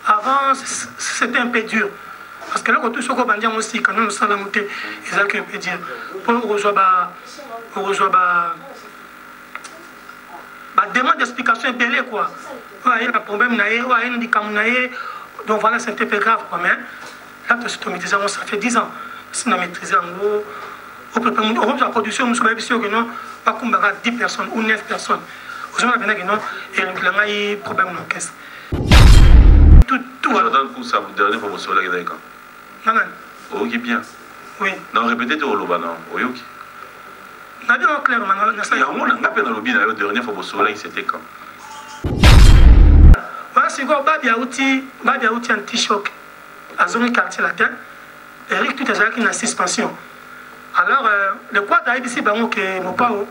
Avant, c'était un peu dur. Parce que là, quand tout ce qu'on va dire aussi, quand même, ça va monter, c'est ça qu'on peut dire. Pour rejoindre demande d'explication est belle, quoi. Il y a un problème, il y a un handicap, donc voilà, c'est un peu grave, quoi. Mais là, ça fait 10 ans. Si on a maîtrisé en gros, on peut la production, on peut sûr que non, pas comme 10 personnes ou 9 personnes. Aujourd'hui, on a que non, et il y a un problème dans l'orchestre. Tout ça, vous dernier fois, vous soleil est d'accord. Non, non. Ok, bien. Oui. Non, répétez tout au loba, non. Oui, ok. Non, non, clairement. Il y a un monde qui a peine dans le lobby, la dernière fois, vous soleil, c'était quand? Voilà, c'est quoi, Babia Outi anti-choc. À zone quartier latin. Eric, tout est déjà qui a suspension. Alors, le quad a ici, bah, ok, mon pao.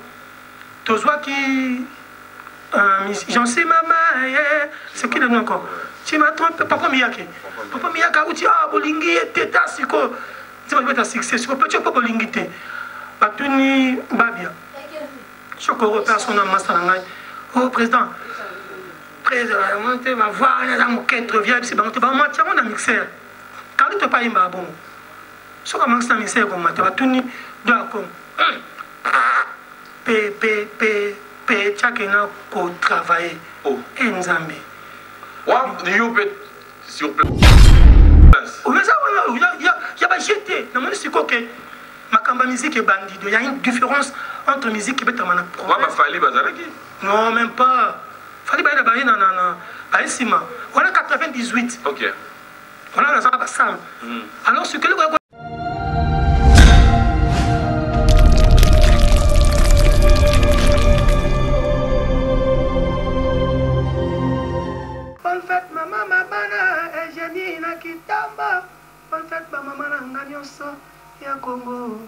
Tu vois qui. J'en sais, maman, c'est qui le nom encore? Tu m'as trompé, Papa Miyake. Papa Miyake, outi, ah, bolingi, teta, siko. Tu vas mettre un succès, siko, petit peu bolingi, te. Batuni, Babia. Chokoro, personne n'a master. Oh, président. Président, ma voix, la moquette revient, c'est bon, tu vas monter mon mixeur. Quand tu pas un bon. Ce qu'on mange dans le mixeur, comme tu vas tourner, d'accord. Chacun a travaillé. Oh, Nzambe. You peut sur place. Mais ça, il y a pas jeté. Non, mais c'est quoi que ma musique est bandit. Il y a une différence entre musique et bétamana. Pourquoi fallait bazalaki? Non, même pas. Fallait pas aller dans Sima. On a 98. Ok. On a dans ça. Alors, ce que le Congo.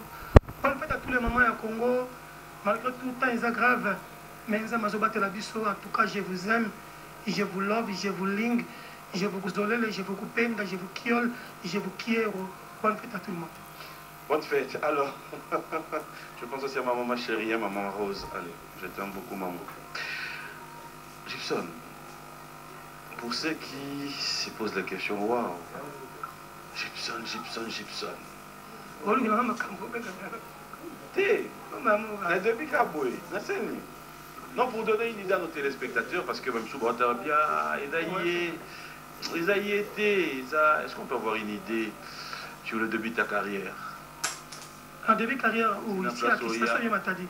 On le fait à tous les moments à Congo, malgré tout le temps, ils aggravent. Mais ils aiment battre la biso. En tout cas, je vous aime, je vous love, je vous ling, je vous zolele, je vous coupenga, je vous kiol, je vous kiero. Bonne fête à tout le monde. Bonne fête. Alors, je pense aussi à ma maman chérie, à ma maman Rose. Allez, je t'aime beaucoup, maman. Gibson, pour ceux qui se posent la question, waouh, Gibson. Non, pour donner une idée à nos téléspectateurs, parce que même souvent, ils a y été. Est-ce qu'on peut avoir une idée sur le début de ta carrière? Un début de carrière où ici à Kisasa, Matadi.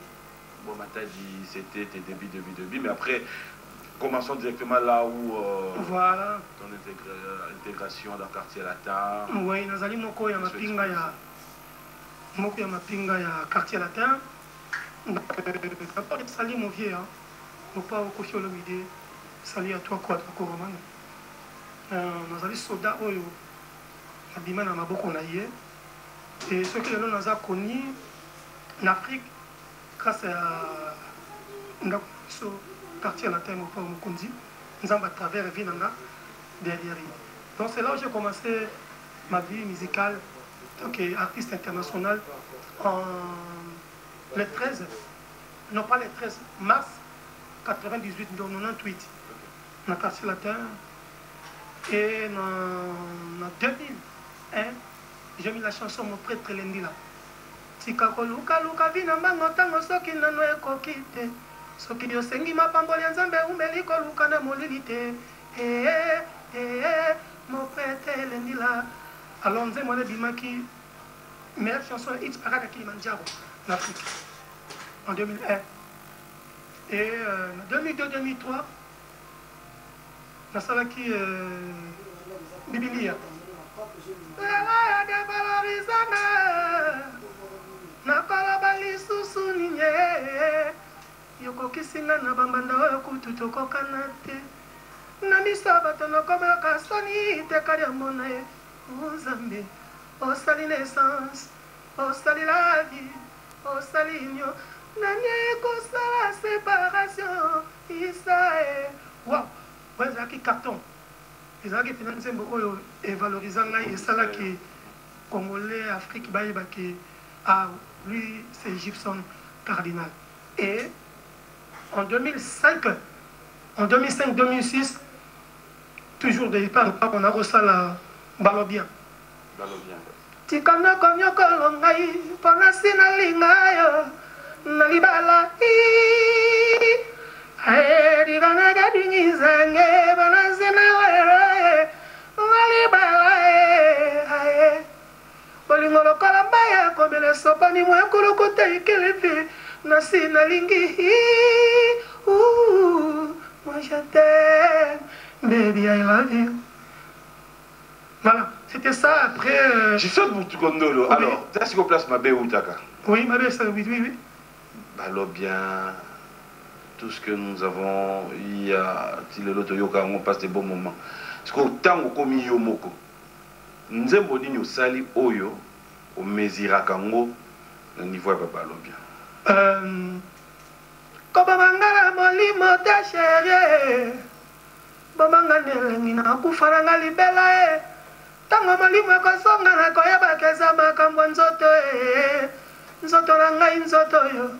Bon, Matadi, c'était tes débuts, mais après, commençons directement là où. Voilà. Ton intégration dans le quartier latin. Oui, nous allons moko ya mapinga ya. Moko ya mapinga ya quartier latin. D'abord, salut mon vieux, hein. Mon père au cochon le midi. Salut à toi, quoi, à Koroman. Nous allons soda oyo. Abima na maboko na yé. Et ce que nous avons connu en Afrique, grâce à ce quartier latin, mon père Mokundi, nous avons à travers Vinanga derrière. Donc c'est là où j'ai commencé ma vie musicale en tant qu'artiste international en le 13, non pas le 13 mars 98, donc 98, dans le quartier latin. Et en 2001, j'ai mis la chanson Mon prêtre Lendila. Tikako luka luka vina mango tango soki nano ekokite. Soki yosengi mapamboli ya Nzambe umeliko luka na molilite. Mon prêtre Lendila. Alors nous avons dit meilleure chanson hit parade à Kilimanjaro en Afrique en 2001. Et en 2002-2003, dans celle qui Bibilia. Yokokisinga na bambanda oyo kutu tokokana te na miso bato nakomaka soni tekali ya mona ye Nzambe osali naissance osali la vie osali union nani ekosala séparation isae wow ezalaki carton ezalaki mpena nzembo oyo evalorisa ngai esalaki congolais afrique bayebaki ah lui c'est Gibson Cardinal. Et en 2005 2006 toujours de par on a reçu la balo bien. Balo bien. Tikana konyo kolongai pona sina lingayo nalibala ae digana gadingi zange pona sina were nalibala ae bolingo lokola mbaya komela sopani mwa kolokote ikelepe nasi nalingi moi je t'aime baby I love you. Voilà, c'était ça après. Je saute pour tout condolo. Oui. Alors, est-ce qu'on place ma belle ou taka? Oui, ma belle, ça, oui, oui, oui. Balo bien. Tout ce que nous avons, il y a Tilelo Yoka, on passe des bons moments. Parce qu'autant qu'on commis Yomoko, nous avons dit nous sali Oyo, au Mezirakango, au niveau de Balo bien. Kobamangala molimo ta chérie. Bomangane ngina kufaranga libela tango molimo kosonga na koyeba keza makambo nzoto nzoto na ngai nzoto yo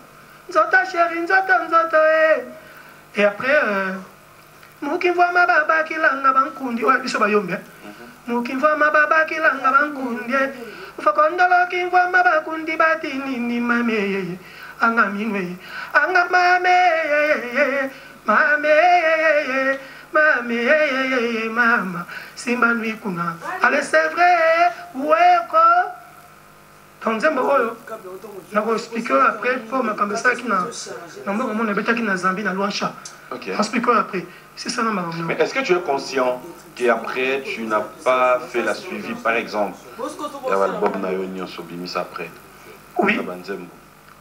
nzoto chérie nzoto et après mukimva mababa kilanga bankundi wa biso bayombe mukimva mababa kilanga bankundi ufakondolo kimva mabakundi batini ni mame anga minwe anga mame mama simba nui kuna allez c'est vrai weko donc nzembo oyo nako expliquer après pour makambo ça qui na nambo mon ebeta qui na Zambie na Luancha. OK. Expliquer après. C'est ça non. Mais est-ce que tu es conscient qu'après tu n'as pas fait la suivi par exemple l'album na yo nyonso bimisa après? Oui.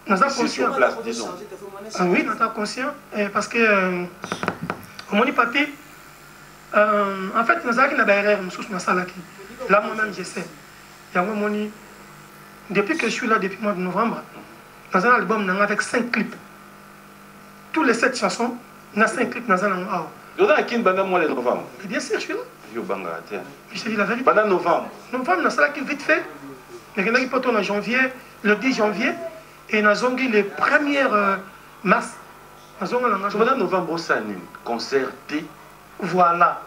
Nous sommes conscients. Place, disons. Oui, nous sommes conscients parce que au moni papier en fait nous avons une barrière na salaki. Là moi-même je sais. Il y a un moni depuis que je suis là depuis le mois de novembre, dans un album avec 5 clips. Tous les 7 chansons, on a 5 clips dans un album. Vous avez qui pendant le mois de novembre? Bien sûr, je suis là. Je te dis la vérité. Pendant novembre? Novembre, on a vite fait. Mais on a pas en janvier, le 10 janvier, et on a zongi les premières mars. Pendant novembre, on a un concert T. Voilà.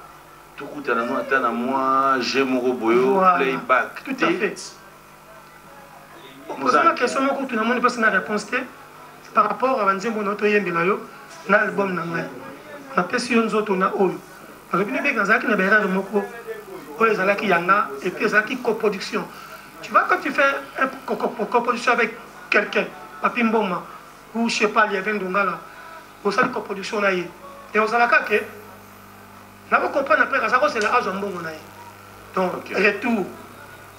Tout le monde attend à moi, j'ai mon robot, playback. Tout à fait. Posez la question, tout le monde passe une réponse par rapport à Nzembo Noto Yembelayo, l'album Nangai. On a perçu un autre, on a Oyo. Parce que les gens qui ont des erreurs de Moko, qui Yanga, et puis ils ont coproduction. Tu vois, quand tu fais une coproduction avec quelqu'un, Papi Mboma, ou je sais pas, il y a 20 Dongala, vous avez une coproduction là, et on s'en a qu'à là, vous comprenez après, c'est la rage en bon. Donc, retour.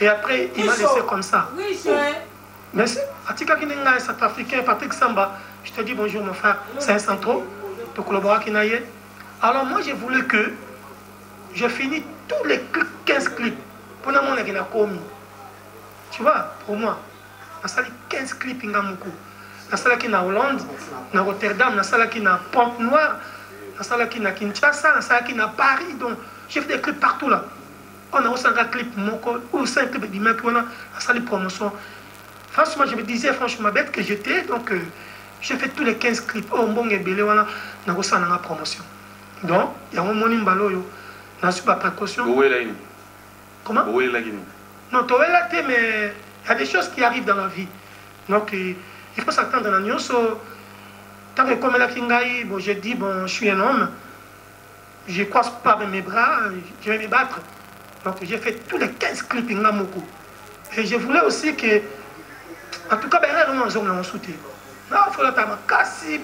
Et après, il m'a laissé comme ça. Oui, cher. Merci. Atika Kininga, cet Africain, Patrick Samba, je te dis bonjour mon frère, c'est un centro, de collaborer Kinaye. Alors moi j'ai voulu que je finis tous les 15 clips pour le monde qui a commis. Tu vois, pour moi, la salle 15 clips in Gamoukou. La salle qui est en Hollande, en Rotterdam, la salle qui est en Pointe-Noire, la salle qui est à Kinshasa, la salle qui est à Paris. Donc j'ai fait des clips partout là. On a aussi un clip ou 5 clips du mec, on a la salle de promotion. Franchement, je me disais franchement bête que j'étais, donc j'ai fait tous les 15 clips. Oh, bon, et belé, voilà, on a reçu la promotion. Donc, il y a un moment où on a su pas précaution. Comment? Non, tu es là, mais il y a des choses qui arrivent dans la vie. Donc, il faut s'attendre à la nuance. Tant que comme la Kingaï, bon, j'ai dit, bon, je suis un homme, je croise pas avec mes bras, je vais me battre. Donc, j'ai fait tous les 15 clips in Gamoukou. Et je voulais aussi que. En tout cas, on a soutenu. Il faut la casser,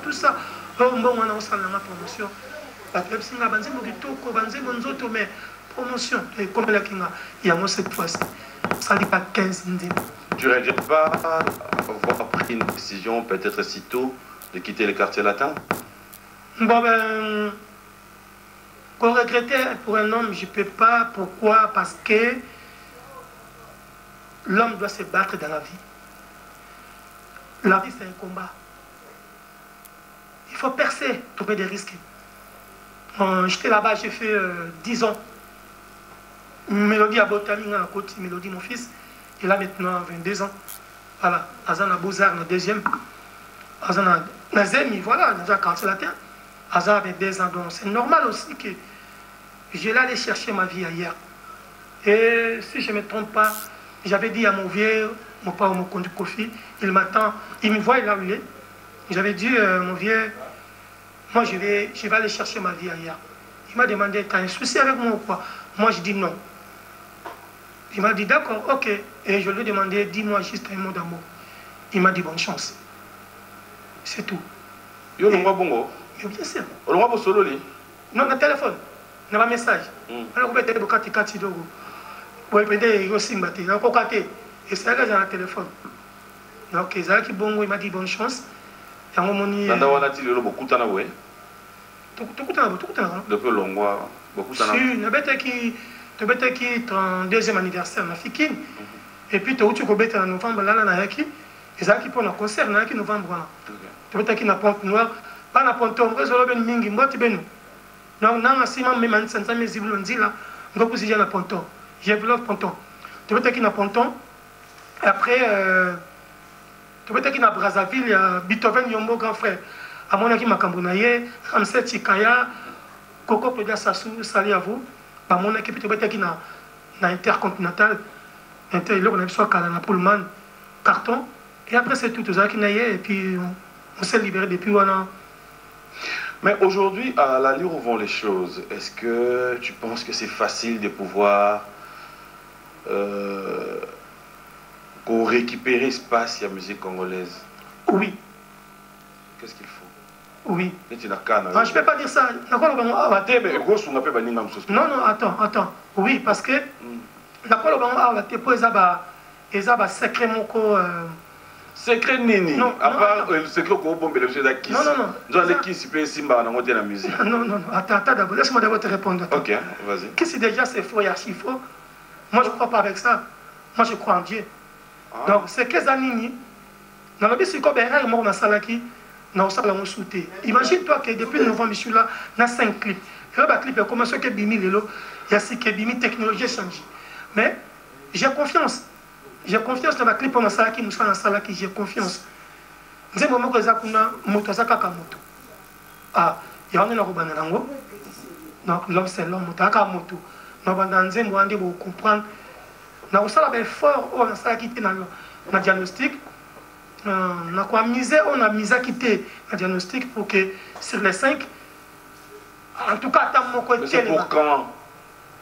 tout ça. On a une promotion. Mais promotion, comme la Kinga, il y a cette fois-ci. Ça n'est pas 15 indiens. Tu ne regrettes pas avoir pris une décision, peut-être si tôt, de quitter le quartier latin? Bon, ben. Pour regretter pour un homme, je ne peux pas. Pourquoi? Parce que. L'homme doit se battre dans la vie. La vie, c'est un combat. Il faut percer, trouver des risques. J'étais là-bas, j'ai fait 10 ans. Mélodie à Botami, à côté, Mélodie, mon fils. Il a maintenant 22 ans. Voilà. Azan a Beaux-Arts, le deuxième. Azan a Nazemi, voilà, dans un quartier latin. Azan a 22 ans. Donc c'est normal aussi que je l'allais chercher ma vie ailleurs. Et si je ne me trompe pas, j'avais dit à mon vieux, mon père, mon conduit Kofi, il m'attend, il me voit là où il est. J'avais dit, mon vieux, moi je vais aller chercher ma vie ailleurs. Il m'a demandé, tu as un souci avec moi ou quoi? Moi je dis non. Il m'a dit, d'accord, ok. Et je lui ai demandé, dis-moi juste un mot d'amour. Il m'a dit, bonne chance. C'est tout. Yo, non, pas bon. Bien sûr. On va solo li. Non, le téléphone. On a un message. Alors, on va être beaucoup de dogo. On va être aussi battu. On va être et c'est là que j'ai un téléphone. Donc, il m'a dit bonne chance. Et on m'a dit. Dans la télé, beaucoup de temps, oui. Tout le temps. Depuis longtemps, beaucoup de temps. Si, tu as été 32e anniversaire, ma fille. Et puis, tu as été en novembre, là, là, qui. Et ça qui pour le concert, là, qui novembre. Tu as été en Pointe Noire. Pas na ponton, résolve ben mingi, mboti benu. Non, non, si ma même sans mes zibles on dit là, on va poser na ponton. J'ai vu l'autre ponton. Tu veux être na ponton. Après, tu veux être na Brazzaville, il y a Beethoven Yombo grand frère. À mon avis, Makambonaye, Ramset Chikaya, Coco Podia Sassou, salut à vous. Par mon équipe, tu veux être na Intercontinental, Inter, on a besoin de Pullman, carton. Et après, c'est tout, ça qui naïe, et puis on s'est libéré depuis un an. Mais aujourd'hui, à l'allure où vont les choses, est-ce que tu penses que c'est facile de pouvoir récupérer espace à la musique congolaise? Oui. Qu'est-ce qu'il faut? Oui. Je ne peux pas dire ça. Non, non, attends. Oui, parce que secret secret nini? Non, à part le secret qu'on bombe le jeu d'acquis. Non. Non, attends d'abord, laisse-moi d'abord te répondre. Ok, vas-y. Qu'est-ce que déjà c'est faux et archi faux? Moi je ne crois pas avec ça. Moi je crois en Dieu. Donc c'est que ça nini. Dans le but c'est qu'on est mort dans salaki, dans salon souté. Imagine-toi que depuis novembre je suis là, dans 5 clips. Et le clip a commencé que bimi lelo, il y a si que bimi technologie change. Mais j'ai confiance. J'ai confiance dans la clip dans salaki, nous sommes dans salaki, j'ai confiance. Nze moment que ça kuna moto ça kaka moto. Ah, il y a un autre banango. Donc l'homme c'est l'homme, moto kaka moto. Nous bandans nze mo ande bo comprendre. Na osala be fort on ça qui était dans le diagnostic. Na quoi miser on a misé quitter le diagnostic pour que sur les 5 en tout cas tant mon côté. C'est pour quand?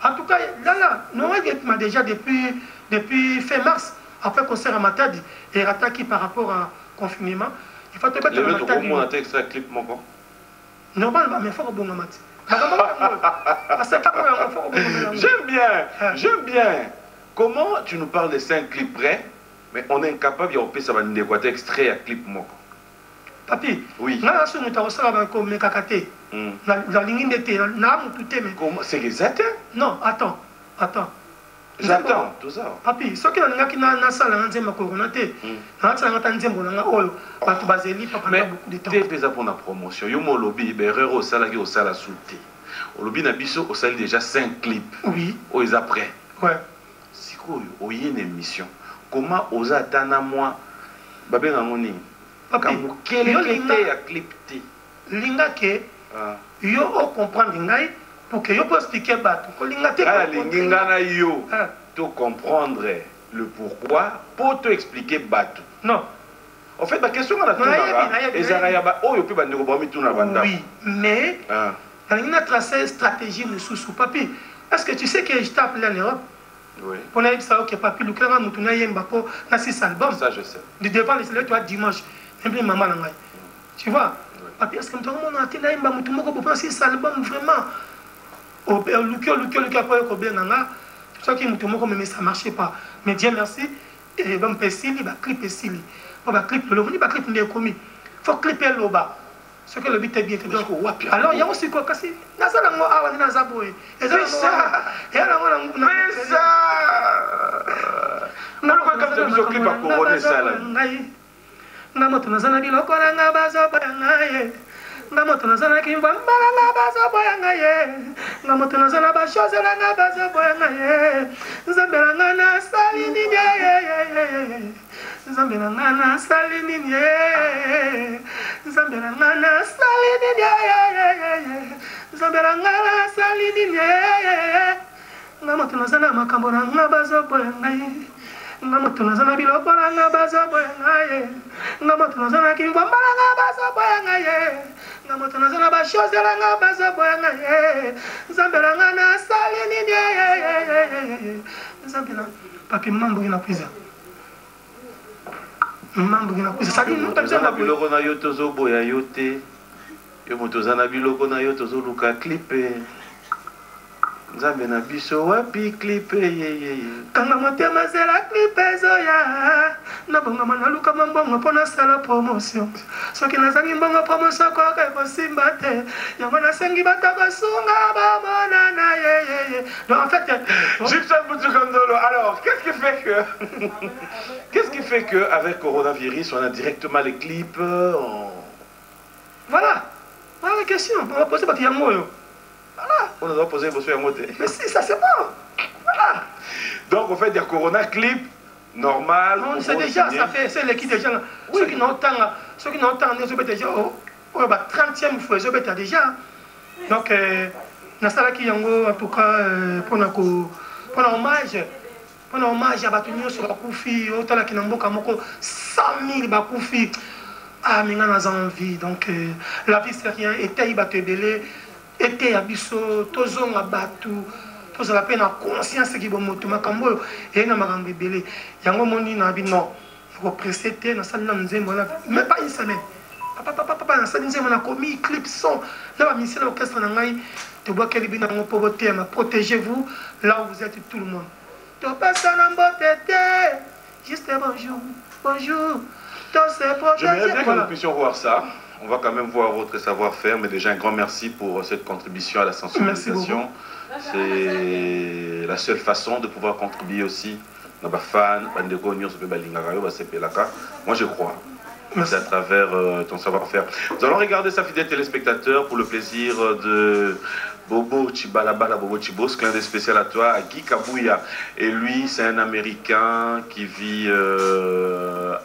En tout cas là, nous m'a déjà depuis fin mars après concert à Matadi et attaqué par rapport à confinement. Il faut te mettre le Matadi. Comment on a extrait clip mon con? Normalement, mais il faut que bon Matadi. J'aime bien. Comment tu nous parles de 5 clips près, mais on est incapable de faire ça va extrait à clip mon con? Papi, oui. Là, si nous avons ça comme kakate, la ligne d'été, comment c'est exact? Non, attends. J'attends tout ça. Papi, ce qui est na salle en zema coronaté, na salle en tanzembo na oyo, batu bazeli papa na beaucoup de temps. Mais déjà pour la promotion, yo mo lobby berero au sala qui au sala souté. Au lobby na biso au sala déjà 5 clips. Oui. Au ils après. Ouais. Siko yo y une émission. Comment osa tana moi babé na moni. Papi, quel était à clip té. Linga ke yo o comprendre ngai. Pour que je puisse expliquer bateau. Tu comprendre le pourquoi pour te expliquer bateau. Non. En fait, ma question est oui, mais il a tracé une stratégie de sous papier. Est-ce que tu sais que je t'ai appelé en Europe? Oui. Pour dire ça, ok, papi, le clan Moutouna Yembako, dans 6 albums. Ça, je sais. De devant les élèves, toi, dimanche. Même maman, tu vois? Papi, est-ce que tu as dit que Moutouna pour prendre 6 albums vraiment? Tout ça qui mais ça ne marchait pas. Mais Dieu merci, et bon, il va clipper il va clipper le clip il faut clipper le bas. Ce que le but est bien. Alors il y a aussi quoi kasi nazala ngo awa na zaboy. Et ça. Non quoi comme ça je clip à couronner ça là. Na moto nazala biloko nga bazo bangaye. Na moto nazala kimba mbala bazo boyangaye. Na moto nazala ba chose nga bazo boyangaye. Nzambela nga na sali ni ye. nzambe na nga nasali nini nzambe na nga nasali nini nzambe na nga nasali nini nga moto naza na makambo na nga bazoboya ngai nga moto naza na biloko na nga bazoboya ngai nga moto naza na kingwamba na nga bazoboya ngai nga moto naza na bashose na nga bazoboya ngai nzambe na nga nasali nini nzambe na papi mambo ina kuiza mambo ina kuiza sali moto na biloko na yo tozoboya yo te yo moto za na biloko na yo tozoluka klipe nzambe na biso wapi klipe kanga motema zela klipe zoya nabongama naluka mbongo mpona sala promotion soki nazangi mbongo promotion koka ekosimba te yango nasengi bato basunga bamonana donc en fait Gibson Boutoukandolo, alors qu'est-ce qui fait que avec coronavirus on a directement les clips voilà la question on va poser parce yango yo voilà. On doit poser une question à monter. Mais si, ça c'est bon. Voilà. Donc, on fait des Corona clips normal. C'est déjà, ça fait, c'est l'équipe déjà. Ceux qui n'ont pas, ils ont déjà au 30e fois, ils ont déjà. Donc, Nasala Kiyango, en tout cas, pour hommage à Batunio sur la Koufi, autant la Kinamboka Moko, 100 000 Bakoufi. Ah, mais on a envie. Donc, la vie, c'est rien. Et Taïba Tebele. Été abisso tozong abatu toza la peine à conscience qui bon moto makambo et na makambo belé yango moni na bi non ko précéder na salle na nzembo na même pas une semaine papa na salle nzembo na commis clip son là ba mission orchestre na ngai te bois quel bina ngo pour votre thème protégez-vous là où vous êtes tout le monde to passa na mbotete juste bonjour j'aimerais bien que nous puissions voir ça. On va quand même voir votre savoir-faire, mais déjà un grand merci pour cette contribution à la sensibilisation. C'est la seule façon de pouvoir contribuer aussi dans les fans, moi je crois. C'est à travers ton savoir-faire. Nous allons regarder ça, fidèles téléspectateurs, pour le plaisir de Bobo Chibalabala, Bobo Chibos, clin d'œil spécial à toi, à Guy Kabouya. Et lui, c'est un Américain qui vit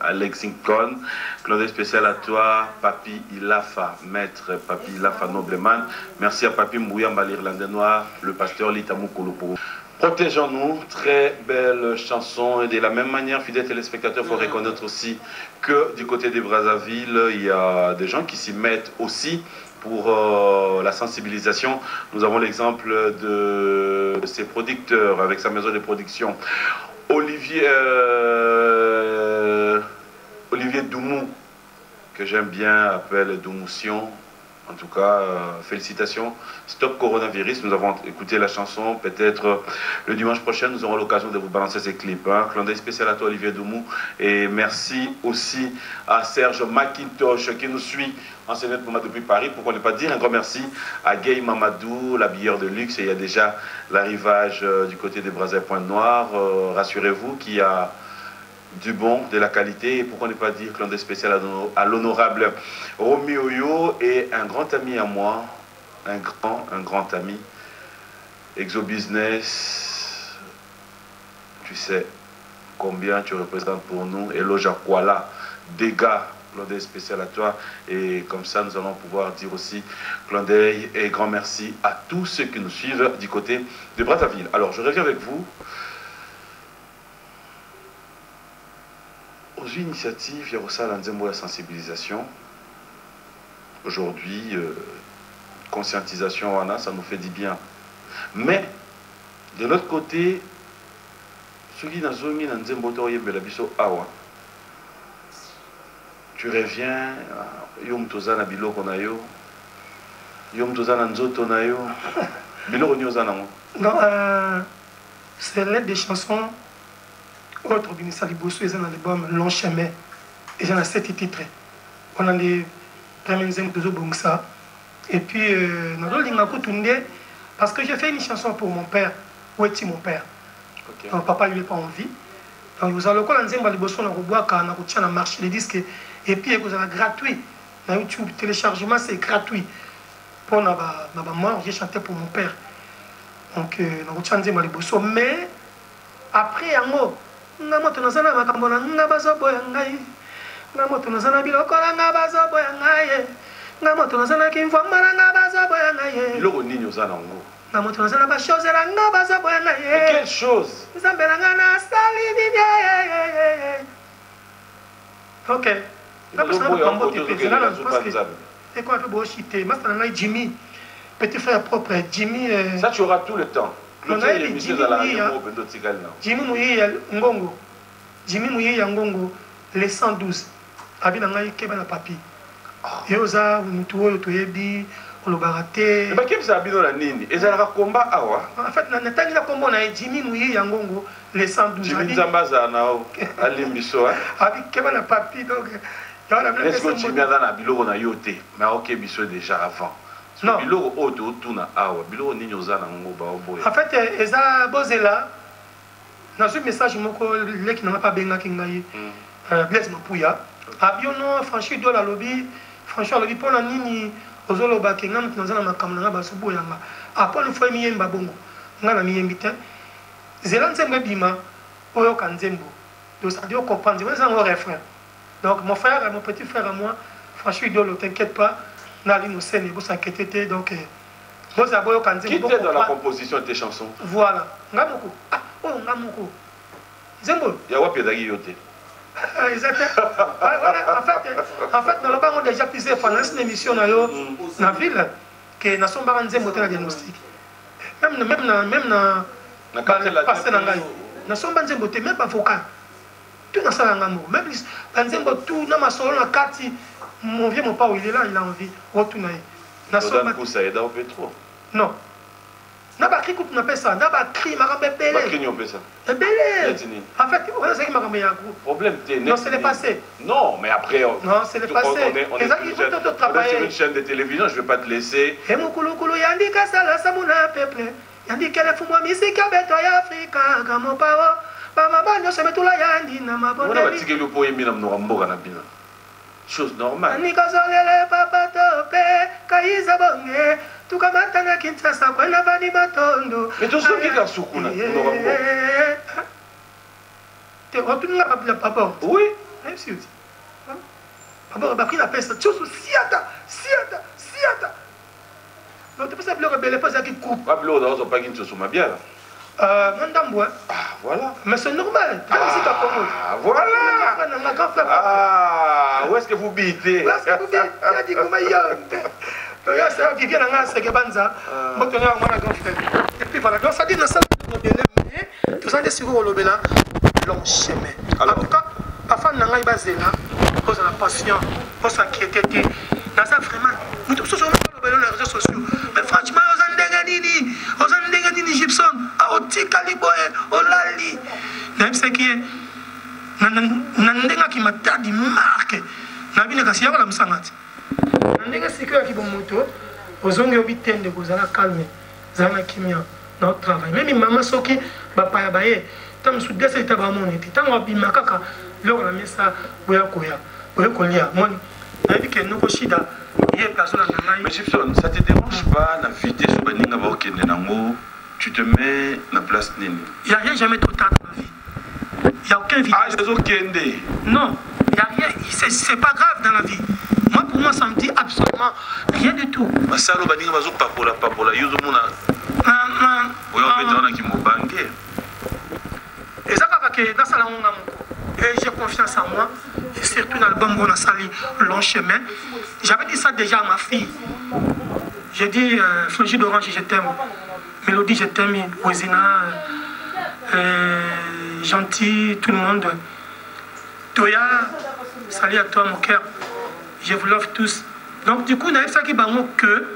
à Lexington. Clin d'œil spécial à toi, Papi Ilafa, maître Papi Ilafa Nobleman. Merci à Papi Mbouyamba, l'Irlandais noir, le pasteur Litamou Kolopo. Protégeons-nous, très belle chanson. Et de la même manière, fidèles téléspectateurs, il faut reconnaître aussi que du côté des Brazzaville, il y a des gens qui s'y mettent aussi pour la sensibilisation. Nous avons l'exemple de ses producteurs avec sa maison de production. Olivier Doumou, que j'aime bien, appelle Doumoution. En tout cas, félicitations. Stop Coronavirus, nous avons écouté la chanson. Peut-être le dimanche prochain, nous aurons l'occasion de vous balancer ces clips. Clin d'œil spécial à toi, Olivier Doumou. Et merci aussi à Serge McIntosh qui nous suit en Sénat depuis Paris. Pourquoi ne pas dire un grand merci à Gay Mamadou, l'habilleur de luxe. Et il y a déjà l'arrivage du côté des Brazzaville-Pointe-Noire. Rassurez-vous qu'il y a du bon, de la qualité, et pourquoi ne pas dire clin d'œil spécial à l'honorable Romy Oyo et un grand ami à moi, un grand ami, Exo Business, tu sais combien tu représentes pour nous, Hello Jakwala, dégâts, clin d'œil spécial à toi, et comme ça nous allons pouvoir dire aussi clin d'œil et grand merci à tous ceux qui nous suivent du côté de Brazzaville. Alors je reviens avec vous. Aux initiatives, il y a aussi la sensibilisation. Aujourd'hui, conscientisation, ça nous fait du bien. Mais, de l'autre côté, ceux qui tu reviens, yom toza na biloko na yo, yom toza na nzoto na yo, biloko nyoza na mo. Non, c'est l'aide des chansons. Autre Binissa Libosso, ils ont l'album Long Chemin. Ils ont 7 titres. On a les premiers exemples de Zobongsa. Et puis, parce que j'ai fait une chanson pour mon père. Où est-il mon père? Okay. Donc, papa, il n'est pas en vie. Donc, vous allez encore dans Libosso, on a marché les disques. Et puis, vous avez gratuit. Dans YouTube, le téléchargement, c'est gratuit. Pour ma mort, j'ai chanté pour mon père. Donc, on a Libosso. Mais, après, en haut, nga moto nazana makambo na nga bazoboya ngai nga moto nazana biloko na nga bazoboya ngai nga moto nazana kimvoma na nga bazoboya ngai biloko nini oza nango nga moto nazana bashose na nga bazoboya ngai quelle chose nzambe na nga nasali nini ok c'est quoi que beau chité ma frère Jimmy petit frère propre Jimmy ça tu auras tout le temps Jimmy Mouye Ngongo Jimmy Mouye Ngongo les 112 abina ngai keba na papi yoza mutu oyo toyebi olobaraté ba kebisa abino na nini ezalaka combat awa en fait na tangi na kombo na Jimmy Mouye Ngongo les 112 Jimmy Nzambaza na o alimbiso abi keba na papi donc est-ce que tu viens dans la biloko na yote mais ok biso déjà avant non biloko oto tuna awa biloko nini oza na ngo ba oboya en fait eza bozela na ce message moko leki na pas benga kingai Blaise Mapuya abiono franchi do la lobby franchement lobby pona nini ozoloba kenga mutuna na makambo na basubo yanga apone foi miyemba bongo nga na miyembi te zela nzembe bima oyo kanzembo donc ça dit comprendre c'est un refrain. Donc mon frère, mon petit frère à moi, franchement, idole, t'inquiète pas, Nali nous scène, vous s'inquiétez, donc qui était dans la composition de tes chansons? Voilà, Ngamoko. Ah, oh, Ngamoko. Zembo. Yawa Pedagi Yote. Exactement. En fait, nous avons déjà plusieurs fois dans une émission dans la ville, que nous sommes en Zembo la diagnostic. Même dans le passé, nous sommes en Zembo, même pas vocal. Tout dans ça, même dans Zembo, tout dans ma solo, la carte, mon vieux, mon père, il est là, il a envie. Retourner. Non. Na ba cri coupe na pesa, na ba cri ma rambe belé. Ba cri ni on pesa. Belé. En fait, on a ça qui m'a ramé ya gros. Problème t'es non, c'est le passé. Non, mais après non, c'est le passé. On est sur une chaîne de télévision, je vais pas te laisser. Et mon koulou yandi kasala samuna peuple. Yandi kele fumwa misika beto ya Afrika kamo pao. Ba mabano se metula yandi na maboneli. On va tirer le po yemi na mnoramboka na bina. Chose normale. Ni kazolele papa tope kaiza bonge. Tu kamatana Kinshasa kwa na bani matondo. Mais tu sais qu'il y a soukuna mnoramboka. Tu retournes la papa. Oui. Merci. Papa ba pris la peste. Tu siata. Non, tu peux savoir le rebelle pas ça qui coupe. Pas bleu dans pas qui se ma bien là. Mandambois. Ah, voilà. Mais c'est normal. Ah, voilà. Ah, où est-ce que vous bitez? Où est-ce que vous bitez? Il a dit comment il y a. Il y a ça qui vient dans la Segebanza. Moi, tu as un grand frère. Et puis voilà. Donc, ça dit dans ça, mais tout ça, c'est sur le Lobela, long chemin. En tout cas, parfois, on a basé là, pose la passion, pose s'inquiéter. Dans ça, vraiment, nous tous sur les réseaux sociaux. Mais franchement, aux Andégadini Gibson, au Tikaliboe, au Lali. Même ce qui est. Nandenga qui m'a dit marque. Nabine kasi yako la msangati. Nandenga sikio ya kibomoto. Ozonge obitende kozala calme. Zana kimia na travail. Même maman soki papa ya baye. Tam sudese itaba moni. Tango bima kaka loko la mesa boya koya. Boya kolia. Moni. Nabi ke noko shida. Mais Gibson, ça te dérange pas d'inviter sur Baninga Baokende Nango? Tu te mets la place Nini. Il n'y a rien jamais trop tard dans ma vie. Il n'y a aucun vidéo. Ah, je Okende. Non, il n'y a rien. C'est pas grave dans la vie. Moi, pour moi, ça me dit absolument rien du tout. Masalo Baninga Bazo Papola, Yuzo Muna. Oui, on met dans qui m'ont banqué. Et ça, dans ça, et j'ai confiance en moi. Et surtout dans l'album où on a sali long chemin. J'avais dit ça déjà à ma fille. J'ai dit, Frangide d'Orange, je t'aime. Mélodie, je t'aime. Oisina, gentil, tout le monde. Toya, salut à toi, mon cœur. Je vous love tous. Donc, du coup, on a eu ça qui m'a dit que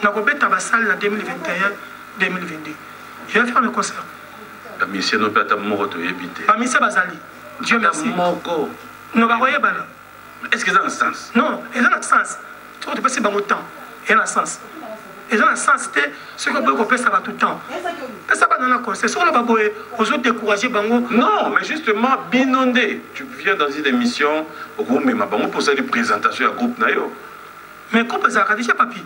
on a robé Tabassal en 2021-2022. Je vais faire le concert. La mission n'a pas ta mort de éviter. La mission Bazali. Dieu merci. Non, bah, voyez, bah, est-ce que ça a un sens? Non, il a un sens. Tu vois, tu peux passer bon temps. Il a un sens. Il a un sens, c'est ce qu'on peut faire ça va tout le temps. Mais ça va dans la concert. Si on va aux autres décourager, bango. Non, mais justement, binondé. Tu viens dans une émission, au groupe, mais ma bango pour ça des présentations à groupe Nayo. Mais groupe, ça a déjà papi.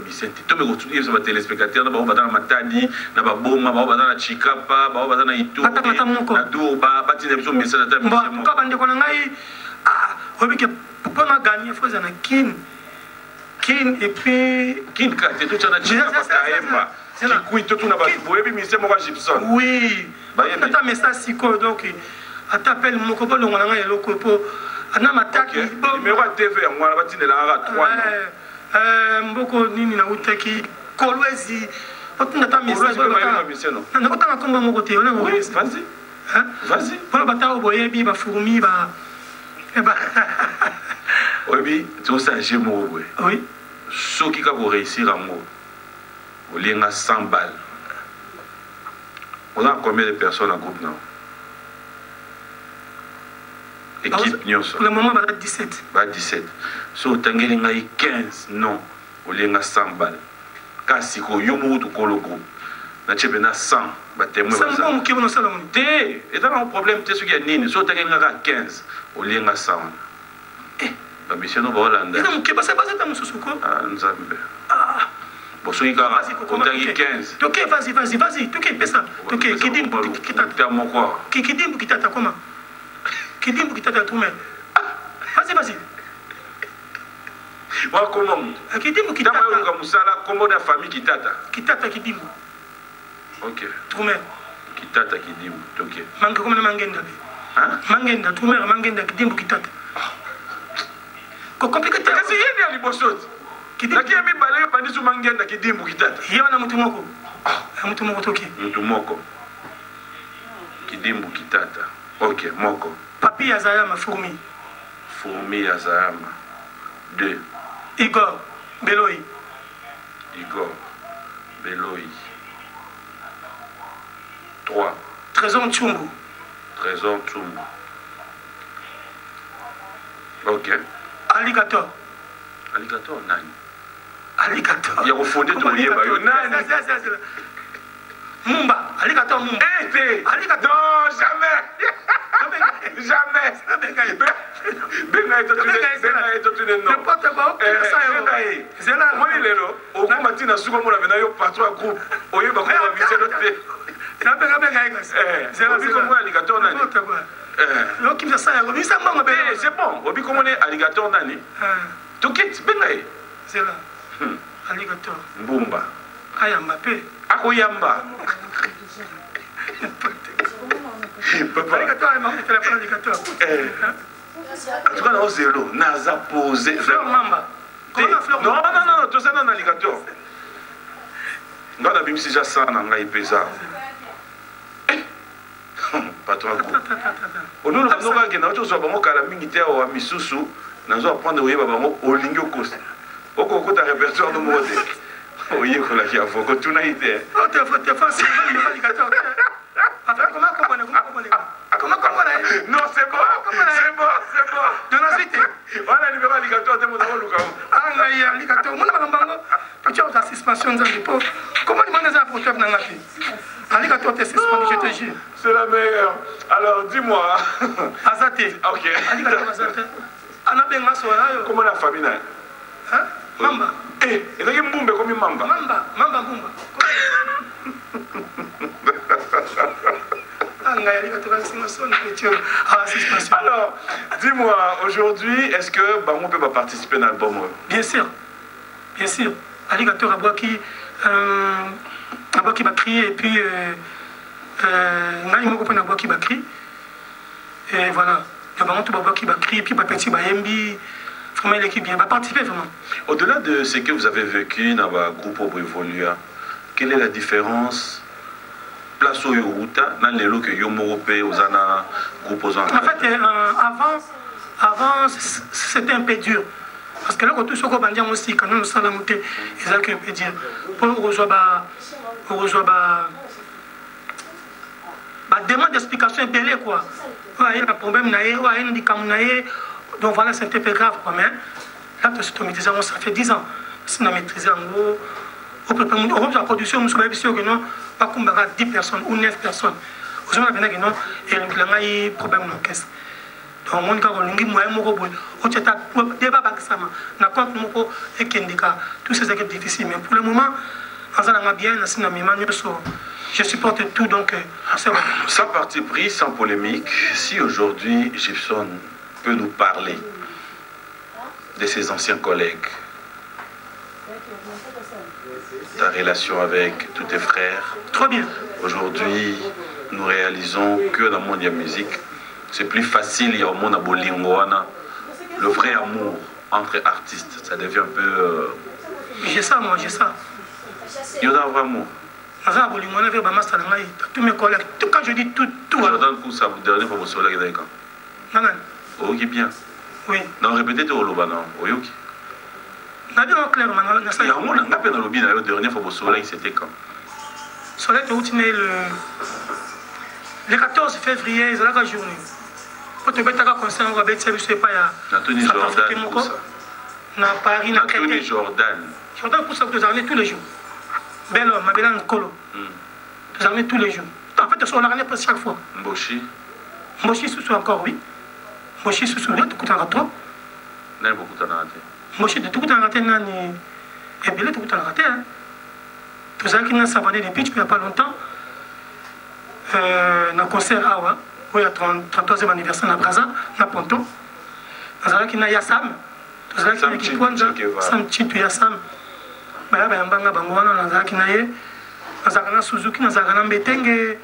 Vicente to me continuer sur les téléspectateurs ba ba na matadi na ba boma ba ba na chikapa ba ba na itu na durba ba tine biso message ta biso bon ka bande ko na ngai ah obi ke pour na gagner faut na kin et puis kin ka te to chana chikapa ta emba qui kuit to na ba boyebi mise mo ba Gibson oui ba ta message siko donc atapel moko bo longa ngai eloko po ana mataki numéro TV ngwana ba tine la 3 mboko nini na utaki kolwezi otunda ta message na kotanga komba moko te ona ngo vas-y vas-y pour bata oboyebi ba fourmi ba obi to ça j'ai mo oui ceux qui ka réussir à mo au lieu 100 balles on a combien de personnes en groupe non équipe nyonso pour le moment ba 17 ba 17 so tangeli ngai 15 non au lieu 100 balles kasi ko yomo to ko le groupe na chebe na 100 ba témoin ba ça mo ki bono sala on té et dans un problème té ce qui est nini so tangeli ngai 15 au lieu 100 ba mission ba Hollande ina mo ki ba sa ba ta mususu ko ah nzambe ah boso ika ko tangi 15 toke vas-y toke pesa toke kidimbu kitata mo quoi kidimbu kitata comment kidimbu kitata tout mais vas-y wa comment kidimbu kitata dama yo musala kombo na famille kitata kidimbu OK trumer kitata kidimbu OK manga comme na mangenda hein mangenda trumer mangenda kidimbu kitata ko compliqué kasi yeni ali bosoti lakini mimi bale bandi su mangenda kidimbu kitata yewa na mtu moko toke mtu moko kidimbu kitata OK moko papi ya Zayama fourmi ya Zayama 2 Igor Beloy 3 Trésor Tchumbu OK Alligator nani Alligator ya kufundé to yeba yo nani Mumba Alligator Mumba Alligator non jamais benga ito tune no n'importe quoi zela moi lelo okuma tina suko mona bena yo patron groupe oyeba ko ba viselo te benga egas zela biko mo alligator nani lo kimsa sa ya komisa mbongo be c'est bon obiko mo ne alligator nani to kit benga zela alligator mbumba ayamba pe akoyamba papa alligator ay ma téléphone alligator en tout cas na zéro naza posé mamba non tout ça dans alligator ngana bimisi ja sana ngai pesa patron ono lo noka ke na to so bango kala mingi te wa misusu nazo apprendre oyeba bango olingi okosa okokota répertoire no mode oye ko la kia foko tuna ite te fa c'est alligator non c'est bon dans la cité on a numéro alligator de mon luka anga ya alligator mona bango tu as la suspension za lipo comment demander ça pour toi na ngati alligator te suspendu je te jure c'est la meilleure alors dis-moi azate OK alligator azate ana benga so yo comment la famille na hein mamba et là mbumbe comme mamba mbumba alors, dis-moi, aujourd'hui, est-ce que Bango peut participer dans l'album? Bien sûr. Alligator Abouaki Bakri et puis Nani Moko Abouaki Bakri. Et voilà. Bango tout Abouaki Bakri et puis Petit Bayembi. Vraiment l'équipe bien va participer vraiment. Au-delà de ce que vous avez vécu dans le groupe Obrivolia, quelle est la différence? Place au Yoruta, dans les lots que Yomorope, aux Ana, groupe aux En fait, avant c'était un peu dur. Parce que là, quand tout ce qu'on va dire aussi, quand nous sommes montés, c'est un peu dur. Pour rejoindre demande d'explication belée quoi. Il y a un problème, il y a un handicap, donc voilà, c'est un peu grave quoi. Mais là, ça fait 10 ans. Si on a maîtrisé en gros. Au la production, nous sommes sûr que non, pas comme 10 personnes ou 9 personnes. Aujourd'hui, on a un problème dans l'orchestre. on ka olingi moyen moko boy o tata débat bakisama na compte moko ekendika tous ces équipes difficiles mais pour le moment en bien na mima nyoso je supporte tout donc c'est bon. Sans parti pris, sans polémique, si aujourd'hui Gibson peut nous parler de ses anciens collègues, ta relation avec tous tes frères. Trop bien. Aujourd'hui, nous réalisons que dans le monde de la musique, c'est plus facile, il y a au monde à Bolingoana, le vrai amour entre artistes, ça devient un peu... J'ai ça, moi, j'ai ça. Il y en a vraiment. Tous mes collègues, quand je dis tout, Jordan Koussa, la dernière fois, vous avez dit quand? Non, bien. Oui. Non, répétez au Loba, non? Oyoki. Il y a un la dernière fois, c'était quand? Soleil le 14 février, c'est la journée. Pour te mettre à concert, on va mettre ça, je sais pas, il y a Jordan. Na Paris, na Créteil. Jordan. Jordan pour ça, vous avez tous les jours. Bel homme, ma belle colo. Vous avez tous les jours. En fait, on l'a presque chaque fois. Mboshi. Mboshi sous encore, oui. Mboshi sous là, tout coûte en trop. N'a beaucoup de raté. Mboshi de tout coûte en raté, nani. Et bien, tout coûte en raté. Tout ça qui n'a savonné des pitchs, il n'y a pas longtemps. Dans le concert Awa, où il y a 33e anniversaire à Braza, à Ponton. Dans un qui n'a Yassam. Tout ça qui n'a qui pointe, Sam Chitu Yassam. Mais là, il y a un banga bangouana, dans un qui n'a yé. Dans un Suzuki, dans un Betenge.